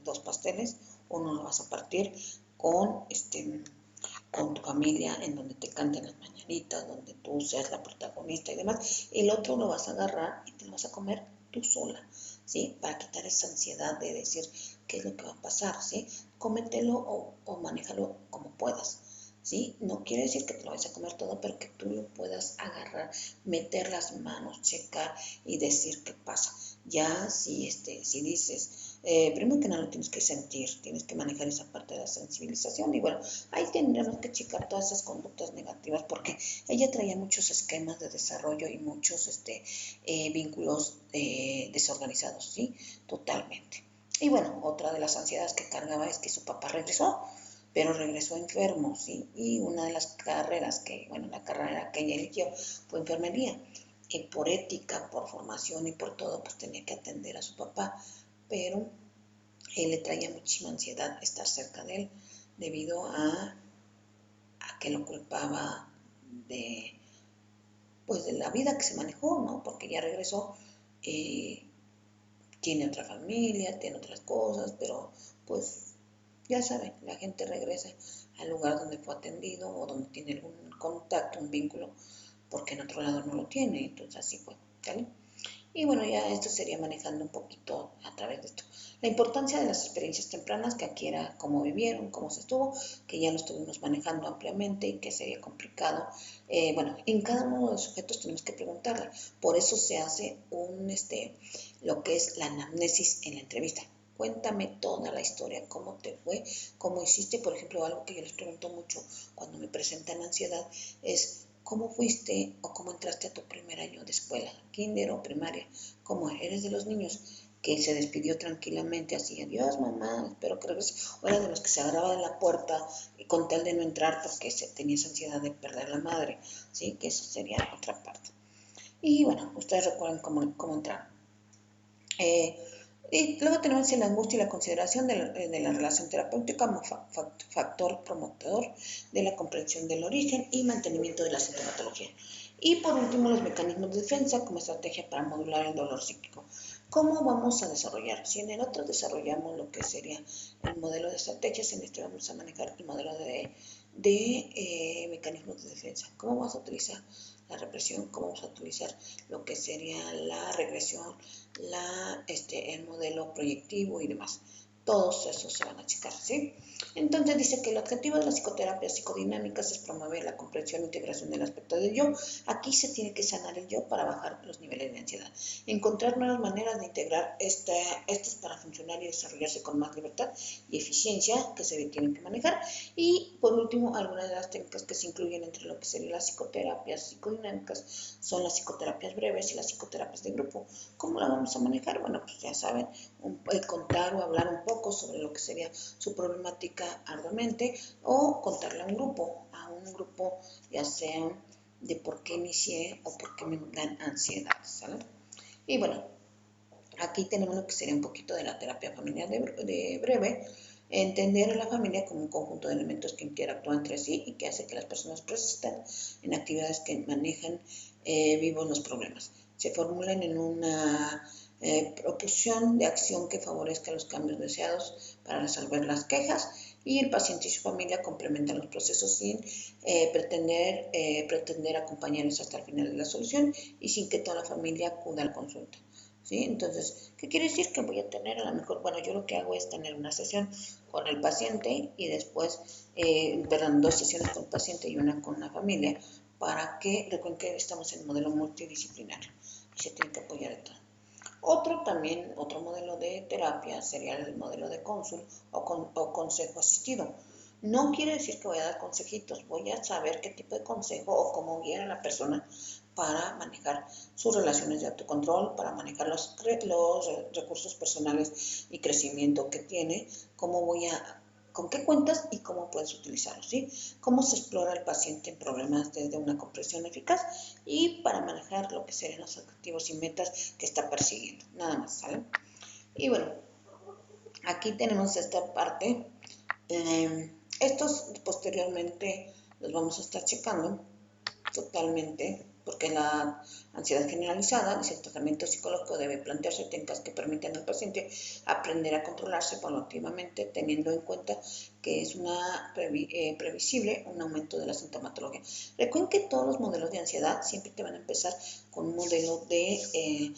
2 pasteles, uno lo vas a partir con con tu familia, en donde te canten las mañanitas, donde tú seas la protagonista y demás. El otro lo vas a agarrar y te lo vas a comer tú sola, ¿sí? Para quitar esa ansiedad de decir qué es lo que va a pasar, ¿sí? Cómetelo o manéjalo como puedas, ¿sí? No quiere decir que te lo vayas a comer todo, pero que tú lo puedas agarrar, meter las manos, checar y decir qué pasa. Ya si dices, primero que nada lo tienes que sentir, tienes que manejar esa parte de la sensibilización, y bueno, ahí tendremos que checar todas esas conductas negativas, porque ella traía muchos esquemas de desarrollo y muchos vínculos desorganizados, ¿sí? Totalmente. Y bueno, otra de las ansiedades que cargaba es que su papá regresó, pero regresó enfermo, ¿sí? Y una de las carreras la carrera que ella eligió fue enfermería. Y por ética, por formación y por todo, pues tenía que atender a su papá, pero él le traía muchísima ansiedad estar cerca de él, debido a que lo culpaba de, pues, de la vida que se manejó, ¿no? Porque ya regresó, tiene otra familia, tiene otras cosas, pero pues ya saben, la gente regresa al lugar donde fue atendido o donde tiene algún contacto, un vínculo, porque en otro lado no lo tiene. Entonces así fue, ¿vale? Y bueno, ya esto sería manejando un poquito a través de esto. La importancia de las experiencias tempranas, que aquí era cómo vivieron, cómo se estuvo, que ya lo estuvimos manejando ampliamente y que sería complicado. Bueno, en cada uno de los sujetos tenemos que preguntarle. Por eso se hace lo que es la anamnesis en la entrevista. Cuéntame toda la historia, cómo te fue, cómo hiciste. Por ejemplo, algo que yo les pregunto mucho cuando me presentan ansiedad es: ¿cómo fuiste o cómo entraste a tu primer año de escuela, kinder o primaria? ¿Cómo eres de los niños que se despidió tranquilamente, así, adiós mamá, espero que regrese, o era de los que se agarraba de la puerta y con tal de no entrar porque tenía esa ansiedad de perder la madre, ¿sí? Que eso sería otra parte. Y bueno, ustedes recuerden cómo entrar. Y luego tenemos la angustia y la consideración de la relación terapéutica como factor promotor de la comprensión del origen y mantenimiento de la sintomatología. Y por último, los mecanismos de defensa como estrategia para modular el dolor psíquico. ¿Cómo vamos a desarrollar? Si en el otro desarrollamos lo que sería el modelo de estrategias, en este vamos a manejar el modelo de mecanismos de defensa. ¿Cómo vamos a utilizar la represión? ¿Cómo vamos a utilizar lo que sería la regresión, el modelo proyectivo y demás? Todos esos se van a checar, ¿sí? Entonces dice que el objetivo de las psicoterapias psicodinámicas es promover la comprensión e integración del aspecto del yo. Aquí se tiene que sanar el yo para bajar los niveles de ansiedad. Encontrar nuevas maneras de integrar estos para funcionar y desarrollarse con más libertad y eficiencia que se tienen que manejar. Y por último, algunas de las técnicas que se incluyen entre lo que serían las psicoterapias psicodinámicas son las psicoterapias breves y las psicoterapias de grupo. ¿Cómo la vamos a manejar? Bueno, pues ya saben, contar o hablar un poco sobre lo que sería su problemática arduamente o contarle a un grupo ya sea de por qué inicié o por qué me dan ansiedad, ¿sale? Y bueno, aquí tenemos lo que sería un poquito de la terapia familiar de breve. Entender a la familia como un conjunto de elementos que interactúan entre sí y que hace que las personas persistan en actividades que manejan vivos los problemas. Se formulan en una proposición de acción que favorezca los cambios deseados para resolver las quejas, y el paciente y su familia complementan los procesos sin pretender acompañarles hasta el final de la solución y sin que toda la familia acuda a la consulta. ¿Sí? Entonces, ¿qué quiere decir? Que voy a tener a lo mejor, bueno, yo lo que hago es tener una sesión con el paciente y después, 2 sesiones con el paciente y una con la familia, para que recuerden que estamos en el modelo multidisciplinario y se tiene que apoyar de todo. Otro modelo de terapia sería el modelo de cónsul o consejo asistido. No quiere decir que voy a dar consejitos, voy a saber qué tipo de consejo o cómo guiar a la persona para manejar sus relaciones de autocontrol, para manejar los recursos personales y crecimiento que tiene, con qué cuentas y cómo puedes utilizarlos, ¿sí? Cómo se explora el paciente en problemas desde una comprensión eficaz y para manejar lo que serían los objetivos y metas que está persiguiendo, nada más, ¿sale? Y bueno, aquí tenemos esta parte. Estos posteriormente los vamos a estar checando totalmente, porque la ansiedad generalizada, dice, el tratamiento psicológico debe plantearse técnicas que permitan al paciente aprender a controlarse paulatinamente, teniendo en cuenta que es previsible un aumento de la sintomatología. Recuerden que todos los modelos de ansiedad siempre te van a empezar con un modelo de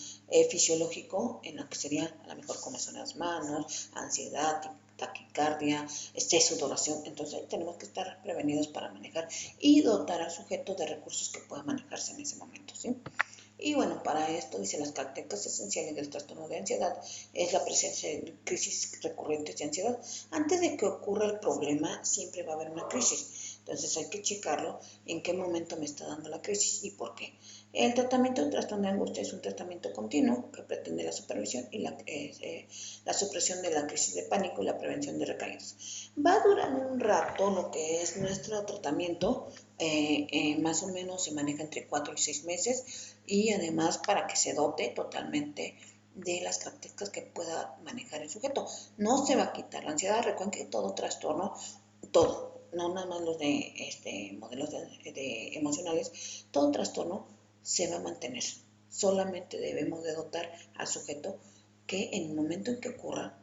fisiológico, en lo que sería a lo mejor comezón en las manos, ansiedad, taquicardia, sudoración. Entonces tenemos que estar prevenidos para manejar y dotar al sujeto de recursos que pueda manejarse en ese momento, ¿sí? Y bueno, para esto dice las características esenciales del trastorno de ansiedad es la presencia de crisis recurrentes de ansiedad. Antes de que ocurra el problema, siempre va a haber una crisis. Entonces hay que checarlo en qué momento me está dando la crisis y por qué. El tratamiento de trastorno de angustia es un tratamiento continuo que pretende la supervisión y la supresión de la crisis de pánico y la prevención de recaídas. Va a durar un rato lo que es nuestro tratamiento, más o menos se maneja entre 4 y 6 meses, y además para que se dote totalmente de las características que pueda manejar el sujeto. No se va a quitar la ansiedad. Recuerden que todo trastorno, todo, no nada más los de modelos de emocionales, todo trastorno se va a mantener. Solamente debemos de dotar al sujeto que en el momento en que ocurra,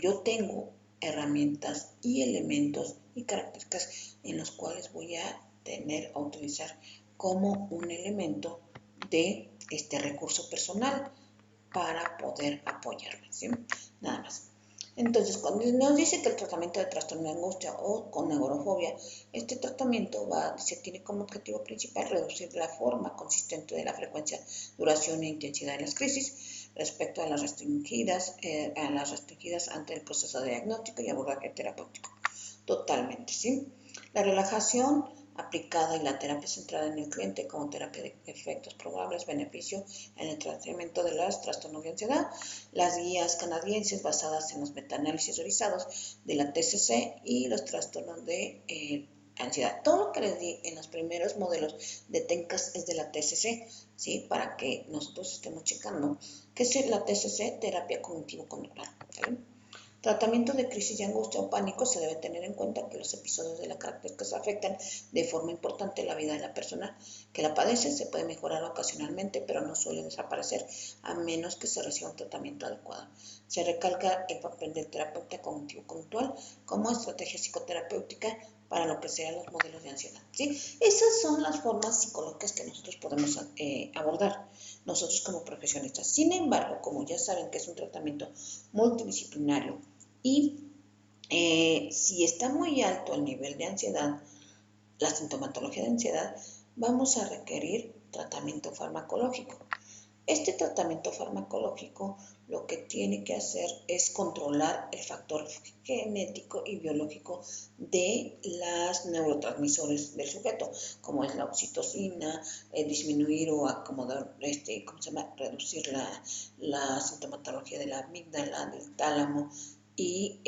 yo tengo herramientas y elementos y características en los cuales voy a utilizar como un elemento de recurso personal para poder apoyarme, ¿sí? Nada más. Entonces, cuando nos dice que el tratamiento de trastorno de angustia o con agorafobia, este tratamiento se tiene como objetivo principal reducir la forma consistente de la frecuencia, duración e intensidad de las crisis respecto a las restringidas ante el proceso de diagnóstico y abordaje terapéutico. Totalmente, ¿sí? La relajación aplicada y la terapia centrada en el cliente como terapia de efectos probables, beneficio en el tratamiento de los trastornos de ansiedad, las guías canadienses basadas en los metaanálisis revisados de la TCC y los trastornos de ansiedad. Todo lo que les di en los primeros modelos de TENCAS es de la TCC, ¿sí? Para que nosotros estemos checando qué es la TCC, terapia cognitivo-conductual, ¿vale? Tratamiento de crisis de angustia o pánico. Se debe tener en cuenta que los episodios de la característica afectan de forma importante la vida de la persona que la padece. Se puede mejorar ocasionalmente, pero no suele desaparecer a menos que se reciba un tratamiento adecuado. Se recalca el papel del terapeuta cognitivo-conductual como estrategia psicoterapéutica para lo que sean los modelos de ansiedad, ¿sí? Esas son las formas psicológicas que nosotros podemos abordar nosotros como profesionistas. Sin embargo, como ya saben que es un tratamiento multidisciplinario, y si está muy alto el nivel de ansiedad, la sintomatología de ansiedad, vamos a requerir tratamiento farmacológico. Este tratamiento farmacológico lo que tiene que hacer es controlar el factor genético y biológico de los neurotransmisores del sujeto, como es la oxitocina, disminuir o acomodar, reducir la sintomatología de la amígdala, del tálamo, y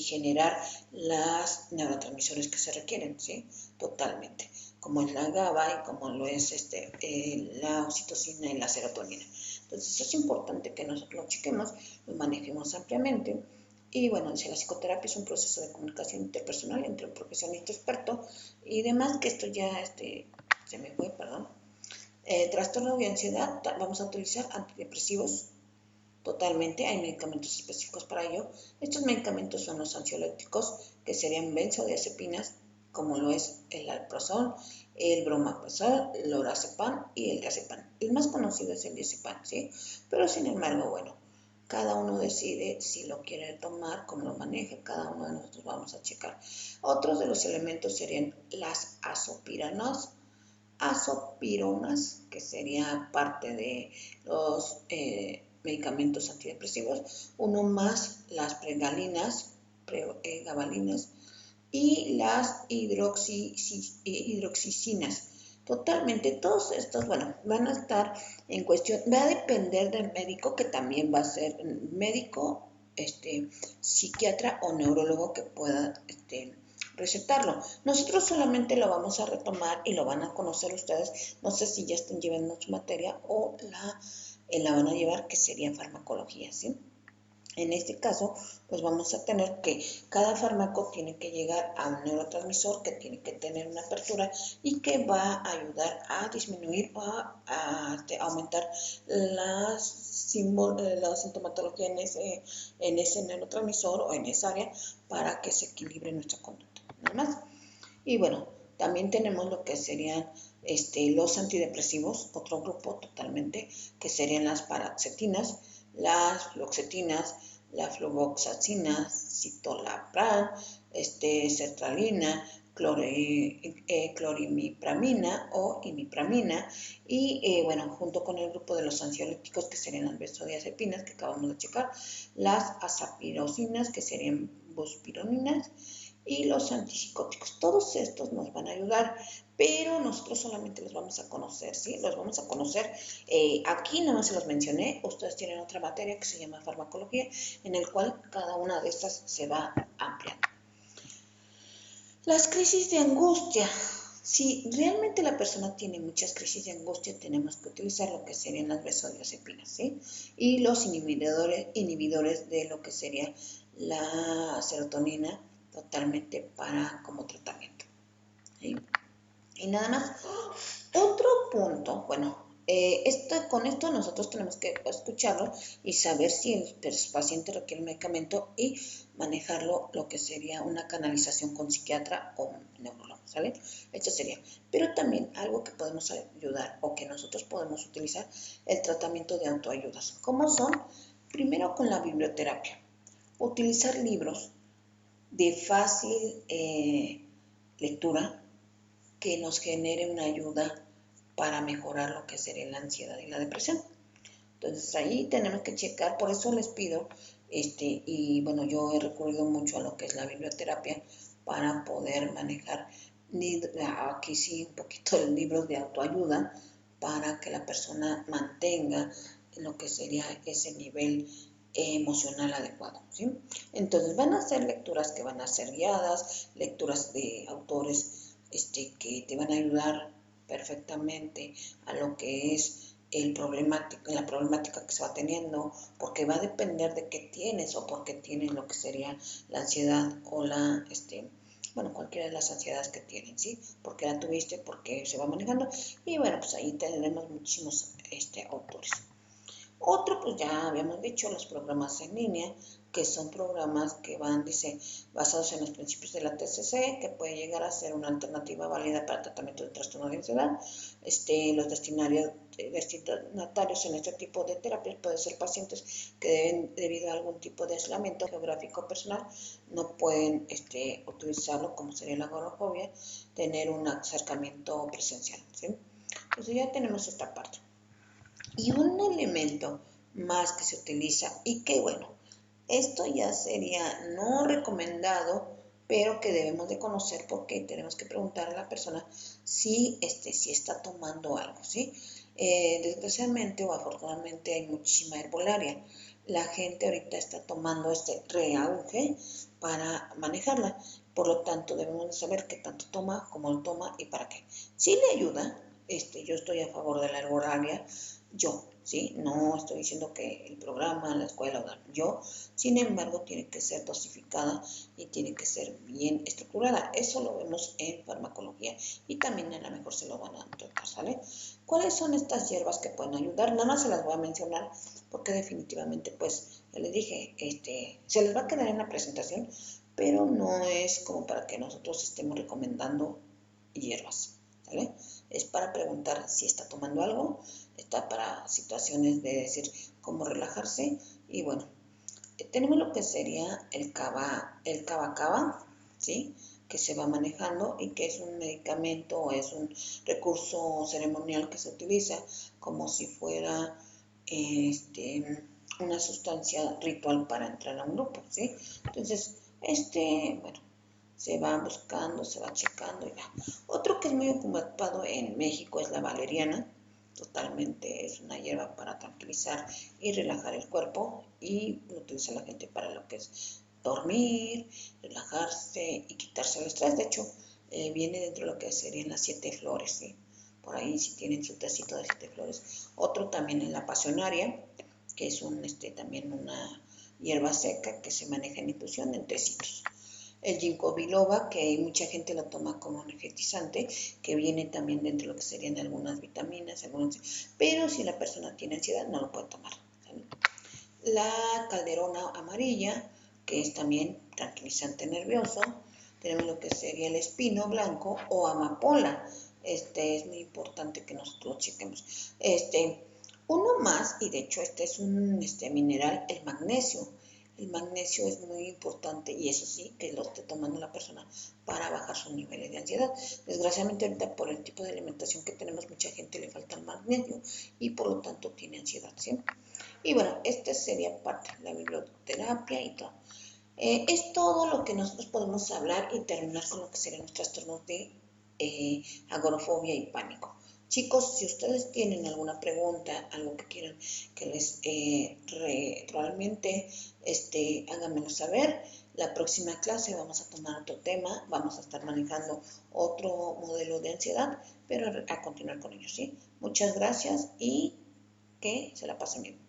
generar los neurotransmisores que se requieren, ¿sí? Totalmente, como es la GABA y como lo es la oxitocina y la serotonina. Entonces es importante que nosotros lo chequemos, lo manejemos ampliamente. Y bueno, dice, la psicoterapia es un proceso de comunicación interpersonal entre un profesionista experto y demás, que esto ya se me fue, perdón. Trastorno de ansiedad, vamos a utilizar antidepresivos. Totalmente, hay medicamentos específicos para ello. Estos medicamentos son los ansiolíticos, que serían benzodiazepinas, como lo es el alprozol, el bromazepam, el lorazepam y el diazepam. El más conocido es el diazepam, ¿sí? Pero sin embargo, bueno, cada uno decide si lo quiere tomar, cómo lo maneja, cada uno de nosotros vamos a checar. Otros de los elementos serían las azopironas, que sería parte de los medicamentos antidepresivos, uno más las pregalinas, gabalinas y las hidroxicinas. Totalmente, todos estos, bueno, van a estar en cuestión, va a depender del médico, que también va a ser médico, psiquiatra o neurólogo que pueda recetarlo. Nosotros solamente lo vamos a retomar y lo van a conocer ustedes, no sé si ya estén llevando su materia o la van a llevar, que sería farmacología, ¿sí? En este caso, pues vamos a tener que cada fármaco tiene que llegar a un neurotransmisor que tiene que tener una apertura y que va a ayudar a disminuir o a aumentar la sintomatología en ese neurotransmisor o en esa área para que se equilibre nuestra conducta. Nada más. Y bueno, también tenemos lo que serían los antidepresivos, otro grupo totalmente, que serían las paroxetinas, las fluoxetinas, la fluvoxacina, citalopram, sertralina, clorimipramina o imipramina, y bueno, junto con el grupo de los ansiolíticos, que serían las benzodiazepinas, que acabamos de checar, las azapirocinas, que serían buspironinas, y los antipsicóticos. Todos estos nos van a ayudar, pero nosotros solamente los vamos a conocer, ¿sí? Los vamos a conocer. Aquí no se los mencioné, ustedes tienen otra materia que se llama farmacología, en el cual cada una de estas se va ampliando. Las crisis de angustia. Si realmente la persona tiene muchas crisis de angustia, tenemos que utilizar lo que serían las benzodiazepinas, ¿sí? Y los inhibidores de lo que sería la serotonina, totalmente como tratamiento, ¿sí? Y nada más. Otro punto, bueno, con esto nosotros tenemos que escucharlo y saber si el paciente requiere un medicamento y manejarlo, lo que sería una canalización con psiquiatra o neurólogo, ¿sale? Esto sería. Pero también algo que podemos ayudar o que nosotros podemos utilizar, el tratamiento de autoayudas. ¿Cómo son? Primero con la biblioterapia. Utilizar libros de fácil lectura que nos genere una ayuda para mejorar lo que sería la ansiedad y la depresión. Entonces ahí tenemos que checar, por eso les pido, y bueno, yo he recurrido mucho a lo que es la biblioterapia para poder manejar aquí sí un poquito de libros de autoayuda para que la persona mantenga lo que sería ese nivel emocional adecuado, ¿sí? Entonces van a ser lecturas que van a ser guiadas, lecturas de autores que te van a ayudar perfectamente a lo que es la problemática que se va teniendo, porque va a depender de qué tienes o por qué tienes lo que sería la ansiedad o bueno, cualquiera de las ansiedades que tienen, ¿sí? Porque la tuviste, porque se va manejando, y bueno, pues ahí tendremos muchísimos autores. Otro, pues ya habíamos dicho, los programas en línea, que son programas que van, dice, basados en los principios de la TCC, que puede llegar a ser una alternativa válida para el tratamiento de trastorno de ansiedad. Los destinatarios en este tipo de terapias pueden ser pacientes que deben, debido a algún tipo de aislamiento geográfico personal, no pueden utilizarlo, como sería la agorafobia, tener un acercamiento presencial, ¿sí? Entonces ya tenemos esta parte. Y un elemento más que se utiliza y que bueno, esto ya sería no recomendado, pero que debemos de conocer porque tenemos que preguntar a la persona si está tomando algo, ¿sí? Desgraciadamente o afortunadamente hay muchísima herbolaria. La gente ahorita está tomando este reauge para manejarla. Por lo tanto, debemos de saber qué tanto toma, cómo lo toma y para qué. Si le ayuda, yo estoy a favor de la herbolaria, yo, ¿sí? No estoy diciendo que el programa, la escuela, yo, sin embargo, tiene que ser dosificada y tiene que ser bien estructurada. Eso lo vemos en farmacología y también a lo mejor se lo van a tratar, ¿sale? ¿Cuáles son estas hierbas que pueden ayudar? Nada más se las voy a mencionar porque definitivamente, pues, ya les dije, se les va a quedar en la presentación, pero no es como para que nosotros estemos recomendando hierbas, ¿sale? Es para preguntar si está tomando algo, está para situaciones de decir cómo relajarse y bueno, tenemos lo que sería el cava, ¿sí? Que se va manejando y que es un medicamento o es un recurso ceremonial que se utiliza como si fuera una sustancia ritual para entrar a un grupo, ¿sí? Entonces, bueno, se va buscando, se va checando y va. Otro que es muy ocupado en México es la valeriana. Totalmente es una hierba para tranquilizar y relajar el cuerpo y lo utiliza la gente para lo que es dormir, relajarse y quitarse el estrés. De hecho, viene dentro de lo que serían las 7 flores, ¿sí? Por ahí si tienen su tecito de 7 flores. Otro también es la pasionaria, que es también una hierba seca que se maneja en infusión en tecitos. El ginkgo biloba, que mucha gente lo toma como energetizante, que viene también dentro de lo que serían algunas vitaminas, pero si la persona tiene ansiedad no lo puede tomar, ¿sabes? La calderona amarilla, que es también tranquilizante nervioso. Tenemos lo que sería el espino blanco o amapola. Es muy importante que nosotros lo chequemos. Uno más, y de hecho es un mineral, el magnesio. El magnesio es muy importante y eso sí, que lo esté tomando la persona para bajar sus niveles de ansiedad. Desgraciadamente ahorita por el tipo de alimentación que tenemos, mucha gente le falta el magnesio y por lo tanto tiene ansiedad, ¿sí? Y bueno, sería parte de la biblioterapia y todo. Es todo lo que nosotros podemos hablar y terminar con lo que serían los trastornos de agorafobia y pánico. Chicos, si ustedes tienen alguna pregunta, algo que quieran que les realmente háganmelo saber. La próxima clase vamos a tomar otro tema, vamos a estar manejando otro modelo de ansiedad, pero a continuar con ello, ¿sí? Muchas gracias y que se la pasen bien.